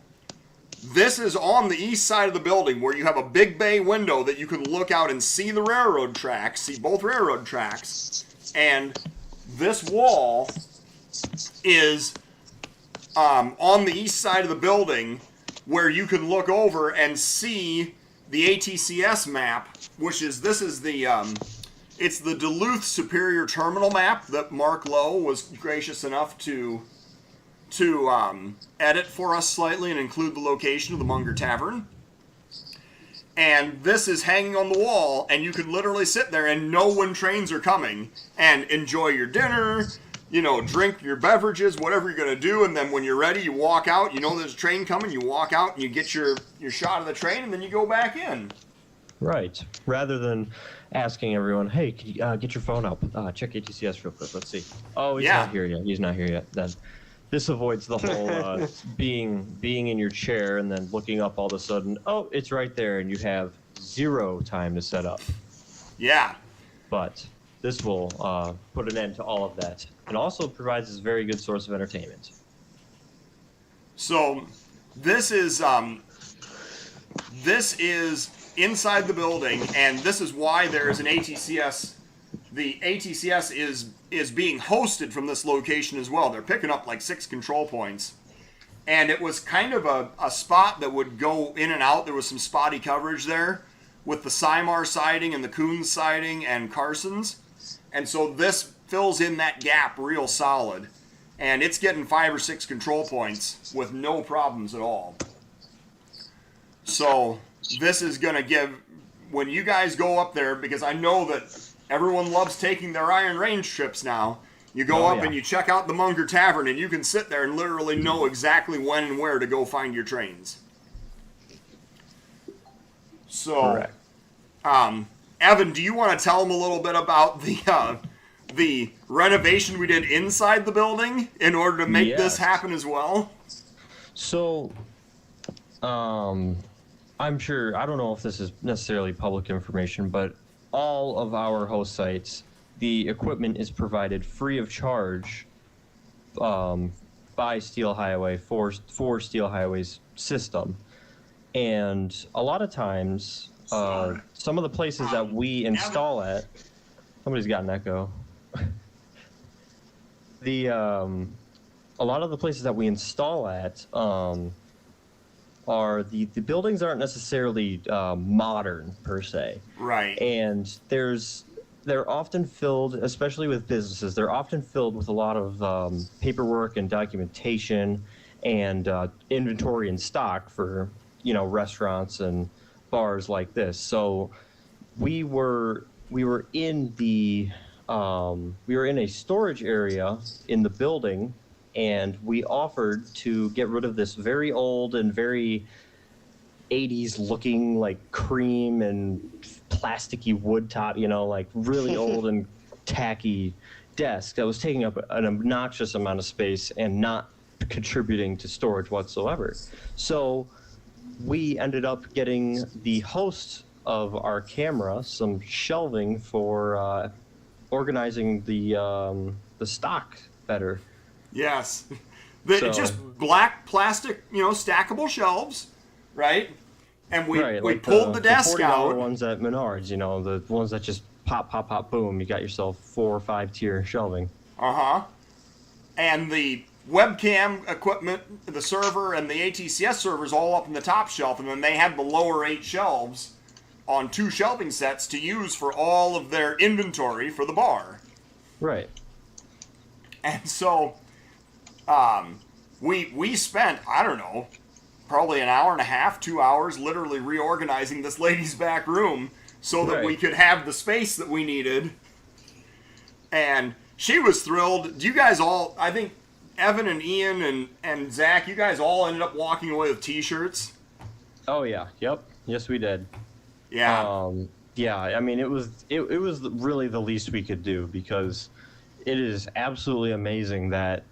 Speaker 1: This is on the east side of the building where you have a big bay window that you can look out and see the railroad tracks, see both railroad tracks. And this wall is on the east side of the building where you can look over and see the ATCS map, which is, this is the, it's the Duluth Superior Terminal map that Mark Lowe was gracious enough to edit for us slightly and include the location of the Munger Tavern. And this is hanging on the wall, and you can literally sit there and know when trains are coming and enjoy your dinner, you know, drink your beverages, whatever you're going to do, and then when you're ready, you walk out, you know there's a train coming, you walk out and you get your shot of the train, and then you go back in.
Speaker 3: Right. Rather than asking everyone, hey, can you get your phone up? Check ATCS real quick. Let's see. Oh, he's not here yet. He's not here yet. Then this avoids the whole being in your chair and then looking up all of a sudden, oh, it's right there, and you have 0 time to set up.
Speaker 1: Yeah.
Speaker 3: But this will put an end to all of that, and also provides a very good source of entertainment.
Speaker 1: So this is inside the building, and this is why there is an ATCS. The ATCS is being hosted from this location as well. They're picking up like 6 control points. And it was kind of a spot that would go in and out. There was some spotty coverage there with the Symar siding and the Coons siding and Carson's. And so this fills in that gap real solid. And it's getting 5 or 6 control points with no problems at all. So this is going to give, when you guys go up there, because I know that everyone loves taking their Iron Range trips now. You go up and you check out the Munger Tavern, and you can sit there and literally know exactly when and where to go find your trains. So, Evan, do you want to tell them a little bit about the renovation we did inside the building in order to make this happen as well?
Speaker 3: So, I'm sure, I don't know if this is necessarily public information, but all of our host sites, the equipment is provided free of charge by Steel Highway for Steel Highway's system. And a lot of times, some of the places that we install at, somebody's got an echo. A lot of the places that we install at are the buildings aren't necessarily modern per se.
Speaker 1: Right.
Speaker 3: And they're often filled, especially with businesses, they're often filled with a lot of paperwork and documentation and inventory and stock for, you know, restaurants and bars like this. So we were in a storage area in the building, and we offered to get rid of this very old and very 80s looking, like cream and plasticky wood top, you know, like really old and tacky desk that was taking up an obnoxious amount of space and not contributing to storage whatsoever. So we ended up getting the host of our camera some shelving for organizing the stock better.
Speaker 1: Yes. Just black plastic, you know, stackable shelves, right? And we like pulled the desk
Speaker 3: the
Speaker 1: out.
Speaker 3: The ones at Menards, you know, the ones that just pop, boom. You got yourself 4 or 5 tier shelving.
Speaker 1: Uh-huh. And the webcam equipment, the server, and the ATCS servers all up in the top shelf, and then they had the lower 8 shelves on 2 shelving sets to use for all of their inventory for the bar.
Speaker 3: Right.
Speaker 1: And so we spent, I don't know, probably an hour and a half, 2 hours, literally reorganizing this lady's back room so that we could have the space that we needed. And she was thrilled. Do you guys all, I think Evan and Ian and Zach, you guys all ended up walking away with t-shirts?
Speaker 3: Oh, yeah. Yep. Yes, we did.
Speaker 1: Yeah.
Speaker 3: Yeah, I mean, it was really the least we could do, because it is absolutely amazing that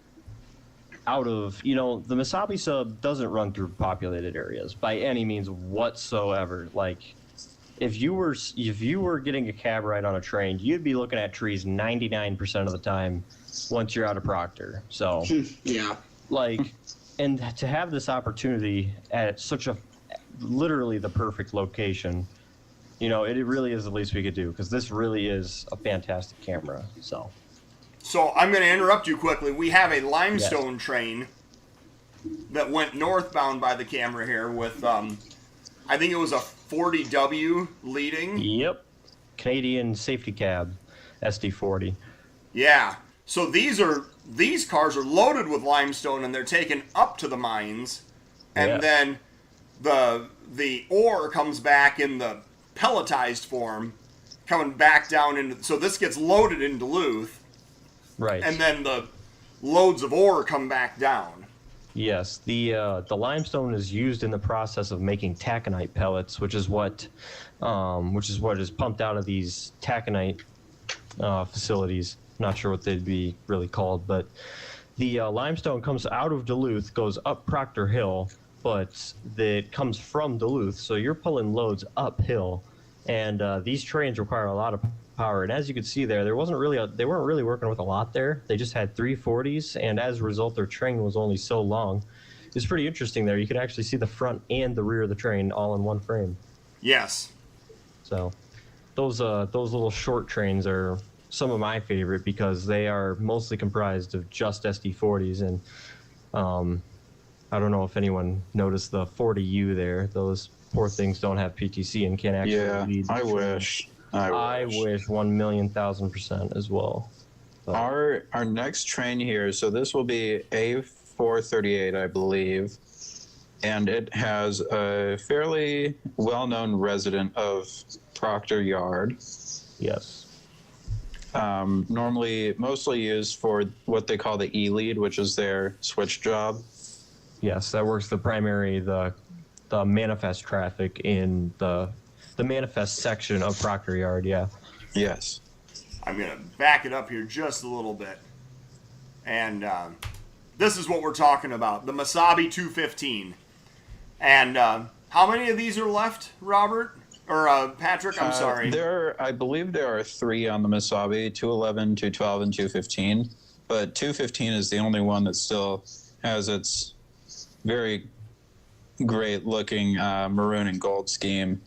Speaker 3: out of, you know, the Mesabi sub doesn't run through populated areas by any means whatsoever. Like, if you were getting a cab ride on a train, you'd be looking at trees 99% of the time once you're out of Proctor. So,
Speaker 5: yeah.
Speaker 3: like, And to have this opportunity at such a, literally the perfect location, you know, it really is the least we could do, because this really is a fantastic camera. So
Speaker 1: I'm going to interrupt you quickly. We have a limestone train that went northbound by the camera here with, I think it was a 40W leading.
Speaker 3: Yep. Canadian safety cab, SD40.
Speaker 1: Yeah. So these cars are loaded with limestone, and they're taken up to the mines, and then the ore comes back in the pelletized form, coming back down into. So this gets loaded in Duluth,
Speaker 3: right?
Speaker 1: And then the loads of ore come back down.
Speaker 3: Yes, the limestone is used in the process of making taconite pellets, which is what is pumped out of these taconite facilities. Not sure what they'd be really called, but the limestone comes out of Duluth, goes up Proctor Hill, but it comes from Duluth, so you're pulling loads uphill, and these trains require a lot of power. And as you can see there, they weren't really working with a lot there. They just had 340s, and as a result, their train was only so long. It's pretty interesting there. You can actually see the front and the rear of the train all in one frame.
Speaker 1: Yes.
Speaker 3: So those little short trains are some of my favorite, because they are mostly comprised of just SD40s, and I don't know if anyone noticed the 40U there. Those poor things don't have PTC and can't actually lead.
Speaker 4: I wish
Speaker 3: 1,000,000% as well. So.
Speaker 4: Our next train here, so this will be A438, I believe, and it has a fairly well-known resident of Proctor Yard.
Speaker 3: Yes.
Speaker 4: Mostly used for what they call the E-lead, which is their switch job.
Speaker 3: Yes, that works the manifest traffic in the manifest section of Proctor Yard, yeah.
Speaker 4: Yes.
Speaker 1: I'm going to back it up here just a little bit. And this is what we're talking about, the Mesabi 215. And how many of these are left, Robert? Or Patrick, I'm sorry.
Speaker 4: I believe there are 3 on the Mesabi, 211, 212, and 215. But 215 is the only one that still has its very great looking maroon and gold scheme.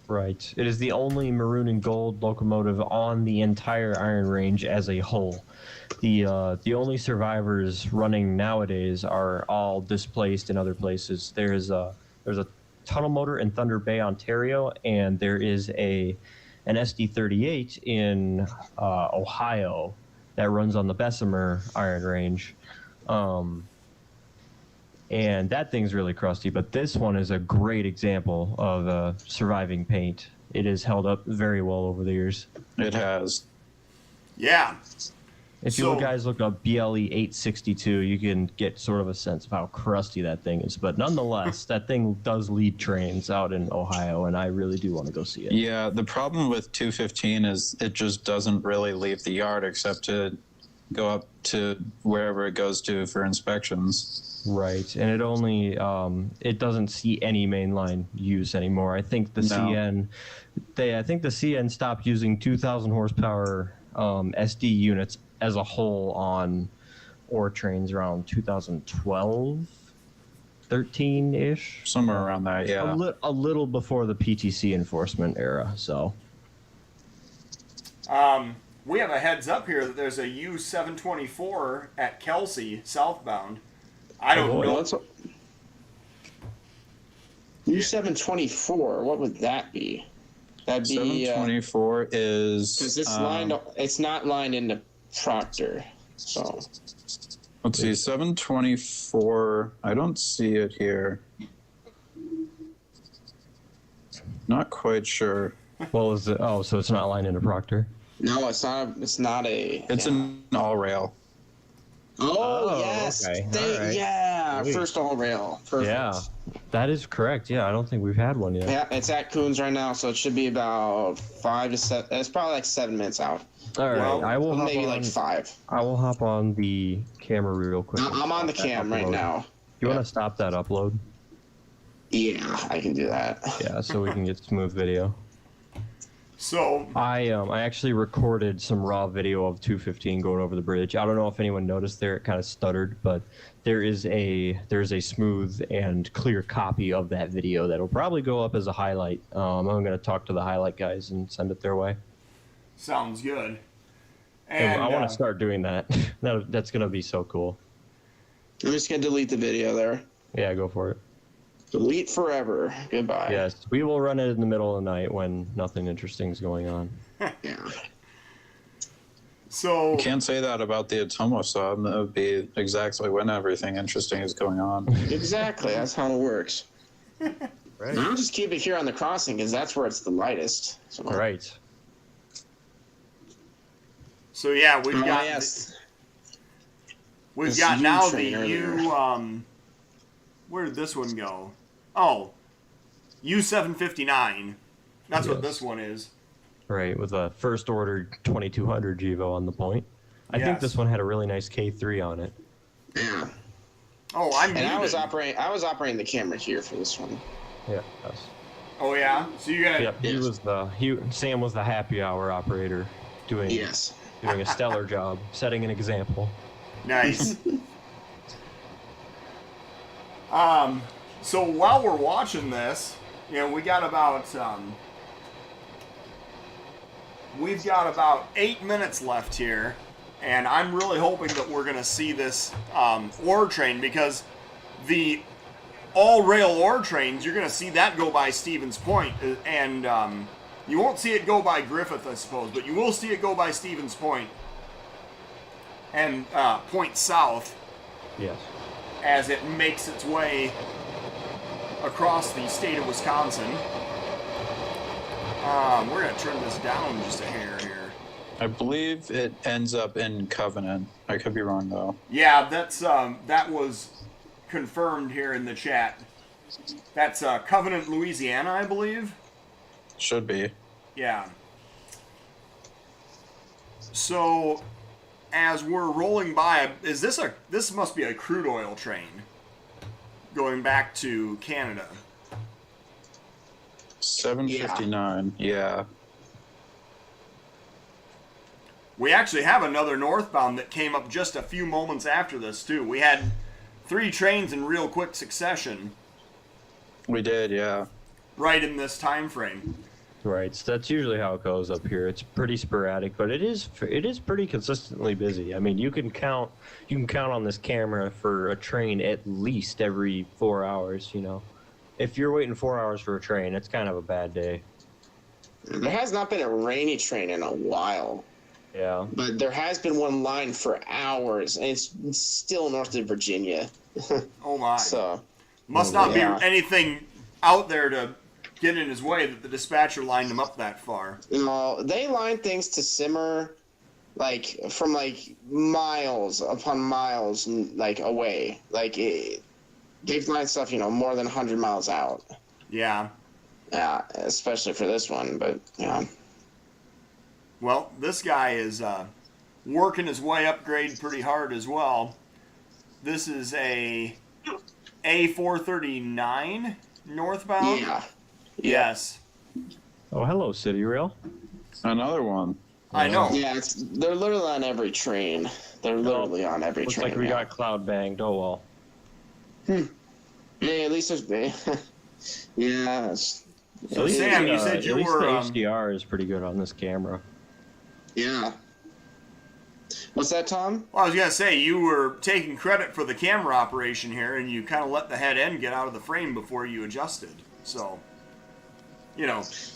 Speaker 3: Right. It is the only maroon and gold locomotive on the entire Iron Range as a whole. The only survivors running nowadays are all displaced in other places. There's a tunnel motor in Thunder Bay, Ontario, and there is an SD38 in Ohio that runs on the Bessemer Iron Range. And that thing's really crusty, but this one is a great example of surviving paint. It has held up very well over the years.
Speaker 4: It has.
Speaker 1: Yeah.
Speaker 3: If you guys look up BLE 862, you can get sort of a sense of how crusty that thing is. But nonetheless, that thing does lead trains out in Ohio, and I really do want to go see it.
Speaker 4: Yeah, the problem with 215 is it just doesn't really leave the yard except to go up to wherever it goes to for inspections.
Speaker 3: Right, and it only it doesn't see any mainline use anymore. I think the CN stopped using 2,000 horsepower SD units as a whole on ore trains around 2012, 13-ish.
Speaker 4: Somewhere around that, yeah.
Speaker 3: A little before the PTC enforcement era, so.
Speaker 1: We have a heads up here that there's a U724 at Kelsey, southbound. I don't know.
Speaker 5: U724, what would that be? That'd be
Speaker 4: 724 is
Speaker 5: because it's not lined into Proctor. So
Speaker 4: let's see, 724. I don't see it here. Not quite sure.
Speaker 3: Well, is it? Oh, so it's not lined into Proctor.
Speaker 5: No, it's not. It's not a.
Speaker 4: It's an all rail.
Speaker 5: Oh yes,
Speaker 3: okay. Right.
Speaker 5: Yeah,
Speaker 3: Sweet.
Speaker 5: First all rail. Perfect.
Speaker 3: Yeah, that is correct. Yeah, I don't think we've had one yet.
Speaker 5: Yeah, it's at Coons right now, so it should be about 5 to 7. It's probably like 7 minutes out.
Speaker 3: All right,
Speaker 5: Well,
Speaker 3: I will hop
Speaker 5: maybe
Speaker 3: on,
Speaker 5: like 5.
Speaker 3: I will hop on the camera real quick.
Speaker 5: I'm on the cam right now.
Speaker 3: You want to stop that upload?
Speaker 5: Yeah, I can do that.
Speaker 3: Yeah, so we can get smooth video.
Speaker 1: So
Speaker 3: I actually recorded some raw video of 215 going over the bridge. I don't know if anyone noticed there; it kind of stuttered, but there's a smooth and clear copy of that video that'll probably go up as a highlight. I'm going to talk to the highlight guys and send it their way.
Speaker 1: sounds good.
Speaker 3: And
Speaker 1: And
Speaker 3: I want to start doing that. That's going to be so cool.
Speaker 5: I'm just gonna delete the video there.
Speaker 3: Yeah, go for it.
Speaker 5: Delete forever. Goodbye.
Speaker 3: Yes, we will run it in the middle of the night when nothing interesting is going on.
Speaker 5: Yeah.
Speaker 1: So
Speaker 4: Can't say that about the Atomo sub. That would be exactly when everything interesting is going on.
Speaker 5: Exactly. That's how it works.
Speaker 3: Right.
Speaker 5: I'll just keep it here on the crossing because that's where it's the lightest. So.
Speaker 3: Right.
Speaker 1: So yeah, we've got
Speaker 5: yes.
Speaker 1: we've
Speaker 5: This
Speaker 1: got
Speaker 5: U
Speaker 1: now the
Speaker 5: train earlier.
Speaker 1: U. Where did this one go? Oh, U759. That's what
Speaker 3: Yes.
Speaker 1: this one is.
Speaker 3: Right, with a first order 2200 GEVO on the point. I think
Speaker 1: Yes.
Speaker 3: this one had a really nice K3 on it.
Speaker 5: Yeah.
Speaker 1: Oh, I'm
Speaker 5: And I was
Speaker 1: muted.
Speaker 5: operating the camera here for this one.
Speaker 3: Yeah. Yes.
Speaker 1: Oh yeah. So you got
Speaker 3: Yep.
Speaker 5: Yes.
Speaker 3: Sam was the happy hour operator, doing
Speaker 5: Yes.
Speaker 3: a stellar job, setting an example.
Speaker 1: nice. So while we're watching this, we got about we've got about 8 minutes left here, and I'm really hoping that we're gonna see this ore train, because the all rail ore trains, you're gonna see that go by Stevens Point, and you won't see it go by Griffith, I suppose, but you will see it go by Stevens Point and Point South
Speaker 3: Yes.
Speaker 1: as it makes its way across the state of Wisconsin. We're going to turn this down just a hair here.
Speaker 4: I believe it ends up in Covenant. I could be wrong though.
Speaker 1: Yeah, that's that was confirmed here in the chat. That's Covenant, Louisiana, I believe.
Speaker 4: Should be.
Speaker 1: Yeah. So, as we're rolling by, this must be a crude oil train going back to Canada.
Speaker 4: 759. Yeah.
Speaker 1: We actually have another northbound that came up just a few moments after this, too. We had 3 trains in real quick succession
Speaker 4: We did, yeah.
Speaker 1: right in this time frame.
Speaker 3: Right. So that's usually how it goes up here. It's pretty sporadic, but it is pretty consistently busy. I mean, you can count on this camera for a train at least every 4 hours, If you're waiting 4 hours for a train, it's kind of a bad day.
Speaker 5: There has not been a rainy train in a while,
Speaker 3: Yeah.
Speaker 5: but there has been one line for hours, and it's still north of Virginia.
Speaker 1: Oh my.
Speaker 5: So,
Speaker 1: Must not
Speaker 5: yeah.
Speaker 1: be anything out there to get in his way that the dispatcher lined him up that far.
Speaker 5: they line things to simmer, from miles upon miles, away. They've lined stuff, more than 100 miles out.
Speaker 1: Yeah.
Speaker 5: Yeah, especially for this one, but yeah.
Speaker 1: Well, this guy is working his way upgrade pretty hard as well. This is a A439 northbound.
Speaker 5: Yeah.
Speaker 1: Yes.
Speaker 3: Oh, hello, City Rail.
Speaker 4: Another one.
Speaker 1: I know.
Speaker 5: Yeah, they're literally on every train. They're literally on every
Speaker 3: Looks
Speaker 5: train.
Speaker 3: like we
Speaker 5: now.
Speaker 3: got cloud banged. Oh well.
Speaker 5: Yeah, at least there's. Yeah.
Speaker 1: So Sam, you said you
Speaker 3: at least
Speaker 1: were.
Speaker 3: the HDR is pretty good on this camera.
Speaker 5: Yeah. What's that, Tom?
Speaker 1: Well, I was gonna say you were taking credit for the camera operation here, and you kind of let the head end get out of the frame before you adjusted. So,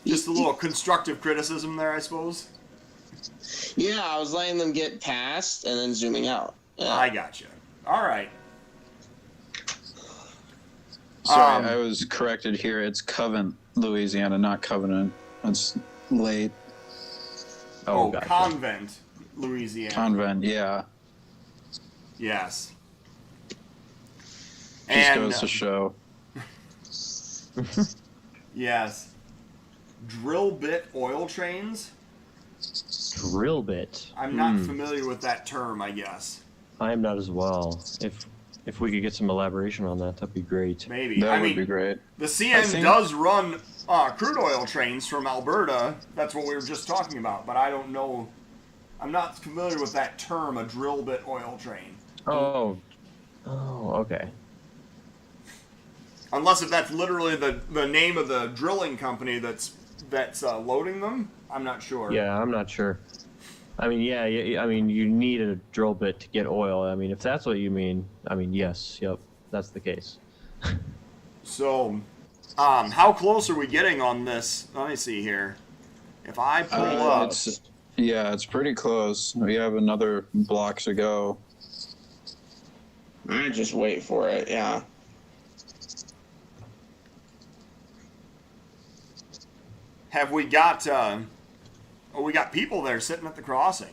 Speaker 1: just a little constructive criticism there, I suppose.
Speaker 5: Yeah, I was letting them get past and then zooming out. Yeah.
Speaker 1: I gotcha. All right.
Speaker 4: Sorry, I was corrected here. It's Covent, Louisiana, not Covenant. It's late.
Speaker 1: Oh,
Speaker 3: gotcha.
Speaker 1: Convent, Louisiana.
Speaker 4: Convent, yeah.
Speaker 1: Yes.
Speaker 4: Just
Speaker 1: And
Speaker 4: goes to show.
Speaker 1: yes, drill bit oil trains.
Speaker 3: Drill bit.
Speaker 1: I'm not familiar with that term, I guess.
Speaker 3: I am not as well. If we could get some elaboration on that, that'd be great.
Speaker 1: Maybe.
Speaker 4: That
Speaker 1: I
Speaker 4: would
Speaker 1: mean,
Speaker 4: be great.
Speaker 1: the CN
Speaker 4: think-
Speaker 1: does run crude oil trains from Alberta. That's what we were just talking about. But I don't know. I'm not familiar with that term, a drill bit oil train.
Speaker 3: Oh, okay.
Speaker 1: Unless if that's literally the name of the drilling company that's loading them. I'm not sure.
Speaker 3: Yeah, I'm not sure. I mean, I mean, you need a drill bit to get oil. I mean, if that's what you mean, I mean, yes, yep, that's the case.
Speaker 1: So, how close are we getting on this? Let me see here. If I pull up,
Speaker 4: It's pretty close. We have another block to go.
Speaker 5: I just wait for it. Yeah.
Speaker 1: have we got? We got people there sitting at the crossing.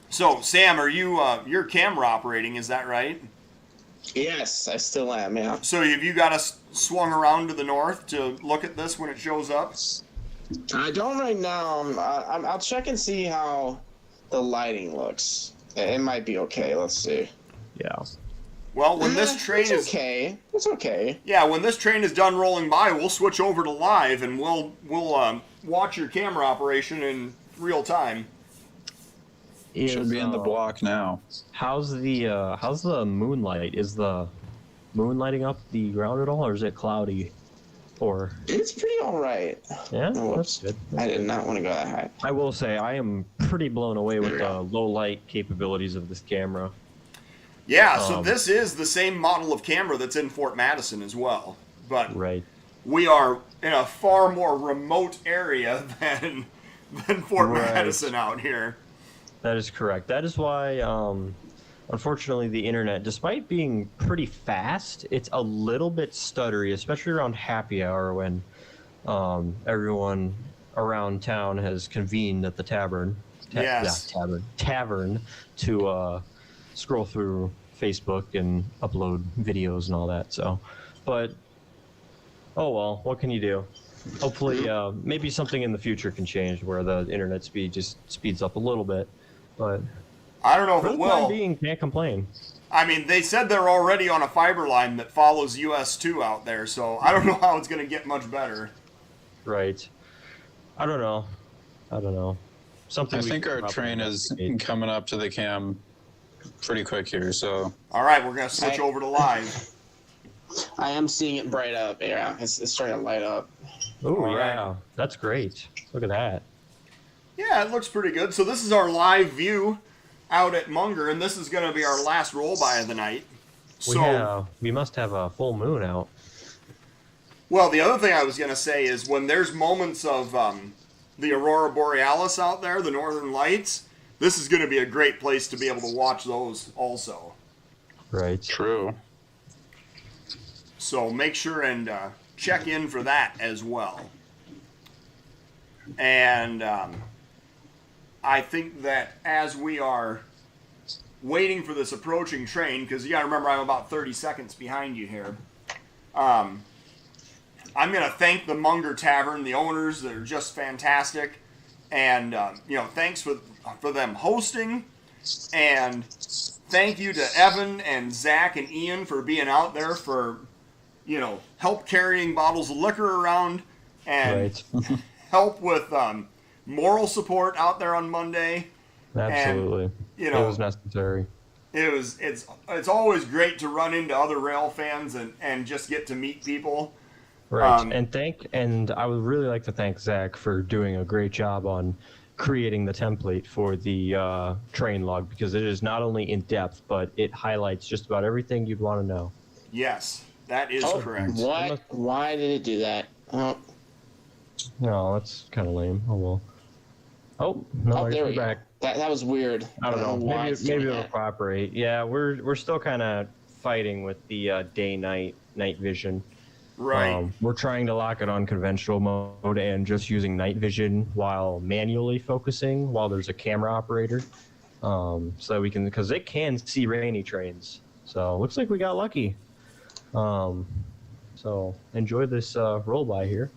Speaker 1: So, Sam, are you you're camera operating? Is that right?
Speaker 5: Yes, I still am. Yeah.
Speaker 1: So, have you got us swung around to the north to look at this when it shows up?
Speaker 5: I don't right now. I'll check and see how the lighting looks. It might be okay. Let's see.
Speaker 3: Yeah.
Speaker 1: Well, when this train
Speaker 5: it's
Speaker 1: is
Speaker 5: okay. It's okay.
Speaker 1: yeah, when this train is done rolling by, we'll switch over to live and we'll watch your camera operation in real time.
Speaker 4: Should be in the block now.
Speaker 3: How's the moonlight? Is the moon lighting up the ground at all, or is it cloudy? Or
Speaker 5: It's pretty all right.
Speaker 3: yeah,
Speaker 5: Oh,
Speaker 3: that's
Speaker 5: whoops.
Speaker 3: good.
Speaker 5: I did not want to go that high.
Speaker 3: I will say I am pretty blown away with the low light capabilities of this camera.
Speaker 1: Yeah, so this is the same model of camera that's in Fort Madison as well. But
Speaker 3: Right.
Speaker 1: we are in a far more remote area than Fort
Speaker 3: Right.
Speaker 1: Madison out here.
Speaker 3: That is correct. That is why, unfortunately, the internet, despite being pretty fast, it's a little bit stuttery, especially around happy hour when everyone around town has convened at the tavern.
Speaker 1: Yes.
Speaker 3: Tavern to scroll through Facebook and upload videos and all that. So, but oh well, what can you do? Hopefully, maybe something in the future can change where the internet speed just speeds up a little bit. But
Speaker 1: I don't know if
Speaker 3: for
Speaker 1: it
Speaker 3: the
Speaker 1: will.
Speaker 3: time being, can't complain.
Speaker 1: I mean, they said they're already on a fiber line that follows US2 out there, so I don't know how it's going to get much better.
Speaker 3: Right. I don't know. Something.
Speaker 4: I
Speaker 3: we
Speaker 4: think
Speaker 3: could
Speaker 4: our
Speaker 3: probably
Speaker 4: train is
Speaker 3: investigate.
Speaker 4: coming up to the cam pretty quick here, so
Speaker 1: All right, we're going to switch over to live.
Speaker 5: I am seeing it bright up. Yeah, it's starting to light up.
Speaker 3: Ooh,
Speaker 1: All right.
Speaker 3: yeah, that's great. Look at that.
Speaker 1: Yeah, it looks pretty good. So this is our live view out at Munger, and this is going to be our last roll-by of the night.
Speaker 3: We must have a full moon out.
Speaker 1: Well, the other thing I was going to say is when there's moments of the Aurora Borealis out there, the Northern Lights, this is going to be a great place to be able to watch those also.
Speaker 3: Right.
Speaker 4: true.
Speaker 1: So make sure and check in for that as well. And I think that as we are waiting for this approaching train, because you got to remember I'm about 30 seconds behind you here, I'm going to thank the Munger Tavern, the owners. They're just fantastic. And, thanks for them hosting. And thank you to Evan and Zach and Ian for being out there for, help carrying bottles of liquor around and
Speaker 3: Right.
Speaker 1: help with moral support out there on Monday.
Speaker 3: Absolutely.
Speaker 1: And,
Speaker 3: it was necessary.
Speaker 1: it's always great to run into other rail fans and just get to meet people.
Speaker 3: Right. And I would really like to thank Zach for doing a great job on creating the template for the train log, because it is not only in depth, but it highlights just about everything you'd want to know.
Speaker 1: Yes, that is correct.
Speaker 5: What? Why did it do that? Oh,
Speaker 3: No, that's kind of lame. Oh well. Oh no,
Speaker 5: there we
Speaker 3: you're
Speaker 5: go.
Speaker 3: back.
Speaker 5: That was weird.
Speaker 3: I don't know.
Speaker 5: why
Speaker 3: Maybe
Speaker 5: it's doing
Speaker 3: it'll
Speaker 5: that.
Speaker 3: cooperate. Yeah, we're still kind of fighting with the night vision.
Speaker 1: Right.
Speaker 3: We're trying to lock it on conventional mode and just using night vision while manually focusing while there's a camera operator, so that we can, because it can see rainy trains. So looks like we got lucky. So enjoy this roll by here.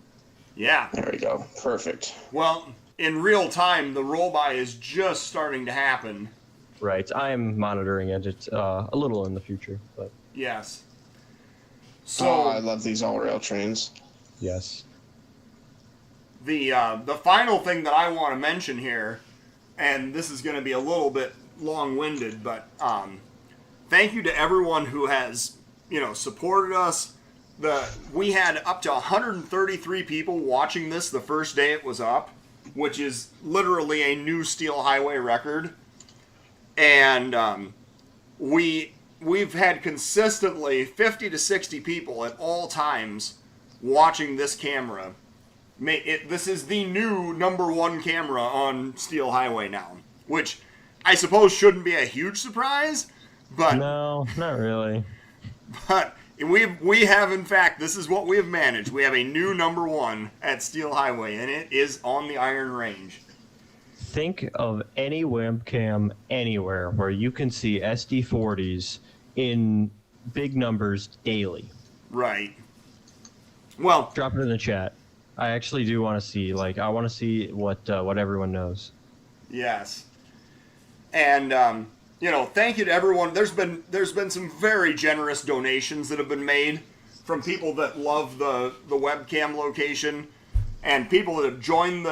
Speaker 1: Yeah.
Speaker 5: There we go. Perfect.
Speaker 1: Well, in real time, the roll-by is just starting to happen.
Speaker 3: Right. I'm monitoring it. It's a little in the future, but
Speaker 1: Yes.
Speaker 5: Oh, I
Speaker 1: So
Speaker 5: love these all rail trains.
Speaker 3: yes.
Speaker 1: the final thing that I want to mention here, and this is going to be a little bit long-winded, but thank you to everyone who has supported us. We had up to 133 people watching this the first day it was up, which is literally a new Steel Highway record. And we've had consistently 50 to 60 people at all times watching this camera. This is the new #1 camera on Steel Highway now, which I suppose shouldn't be a huge surprise, but
Speaker 3: No, not really.
Speaker 1: but we have, in fact, this is what we have managed. We have a new #1 at Steel Highway, and it is on the Iron Range.
Speaker 3: Think of any webcam anywhere where you can see SD40s in big numbers daily.
Speaker 1: Right. Well,
Speaker 3: Drop it in the chat. I actually do want to see, I want to see what everyone knows.
Speaker 1: yes. And thank you to everyone. There's been some very generous donations that have been made from people that love the webcam location, and people that have joined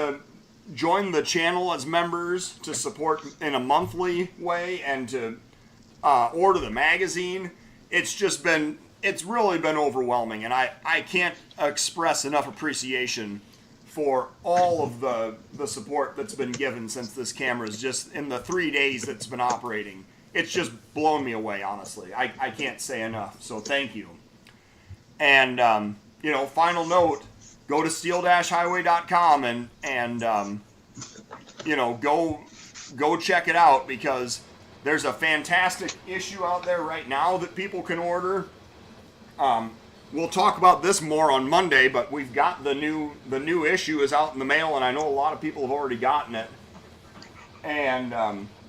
Speaker 1: the channel as members to support in a monthly way and to order the magazine. It's really been overwhelming, and I can't express enough appreciation for all of the support that's been given since this camera is just in the 3 days that's been operating. It's just blown me away, honestly. I can't say enough, so thank you. And, final note, go to steel-highway.com and go check it out, because there's a fantastic issue out there right now that people can order. We'll talk about this more on Monday, but we've got the new issue is out in the mail, and I know a lot of people have already gotten it. And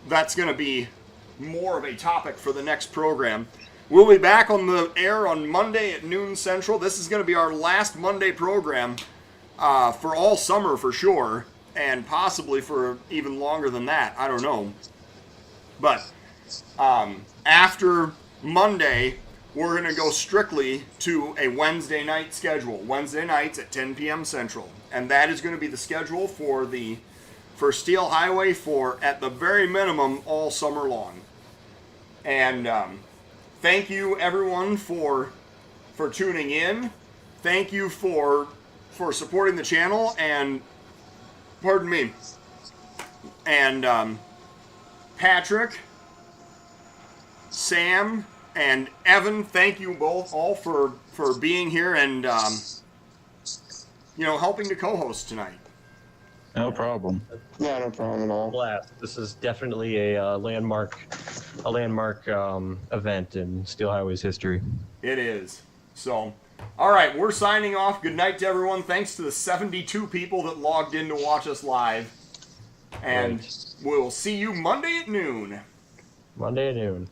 Speaker 1: that's going to be more of a topic for the next program. We'll be back on the air on Monday at noon Central. This is going to be our last Monday program for all summer for sure, and possibly for even longer than that. I don't know. But after Monday, we're going to go strictly to a Wednesday night schedule. Wednesday nights at 10 p.m. Central. And that is going to be the schedule for Steel Highway for, at the very minimum, all summer long. And thank you, everyone, for tuning in. Thank you for supporting the channel. And, pardon me, and Patrick, Sam, and Evan, thank you both all for being here and helping to co-host tonight.
Speaker 4: No problem.
Speaker 5: Yeah, no problem at all.
Speaker 3: Blast. This is definitely a landmark event in Steel Highway's history.
Speaker 1: It is. So, all right, we're signing off. Good night to everyone. Thanks to the 72 people that logged in to watch us live. And we'll see you Monday at noon.
Speaker 3: Monday at noon.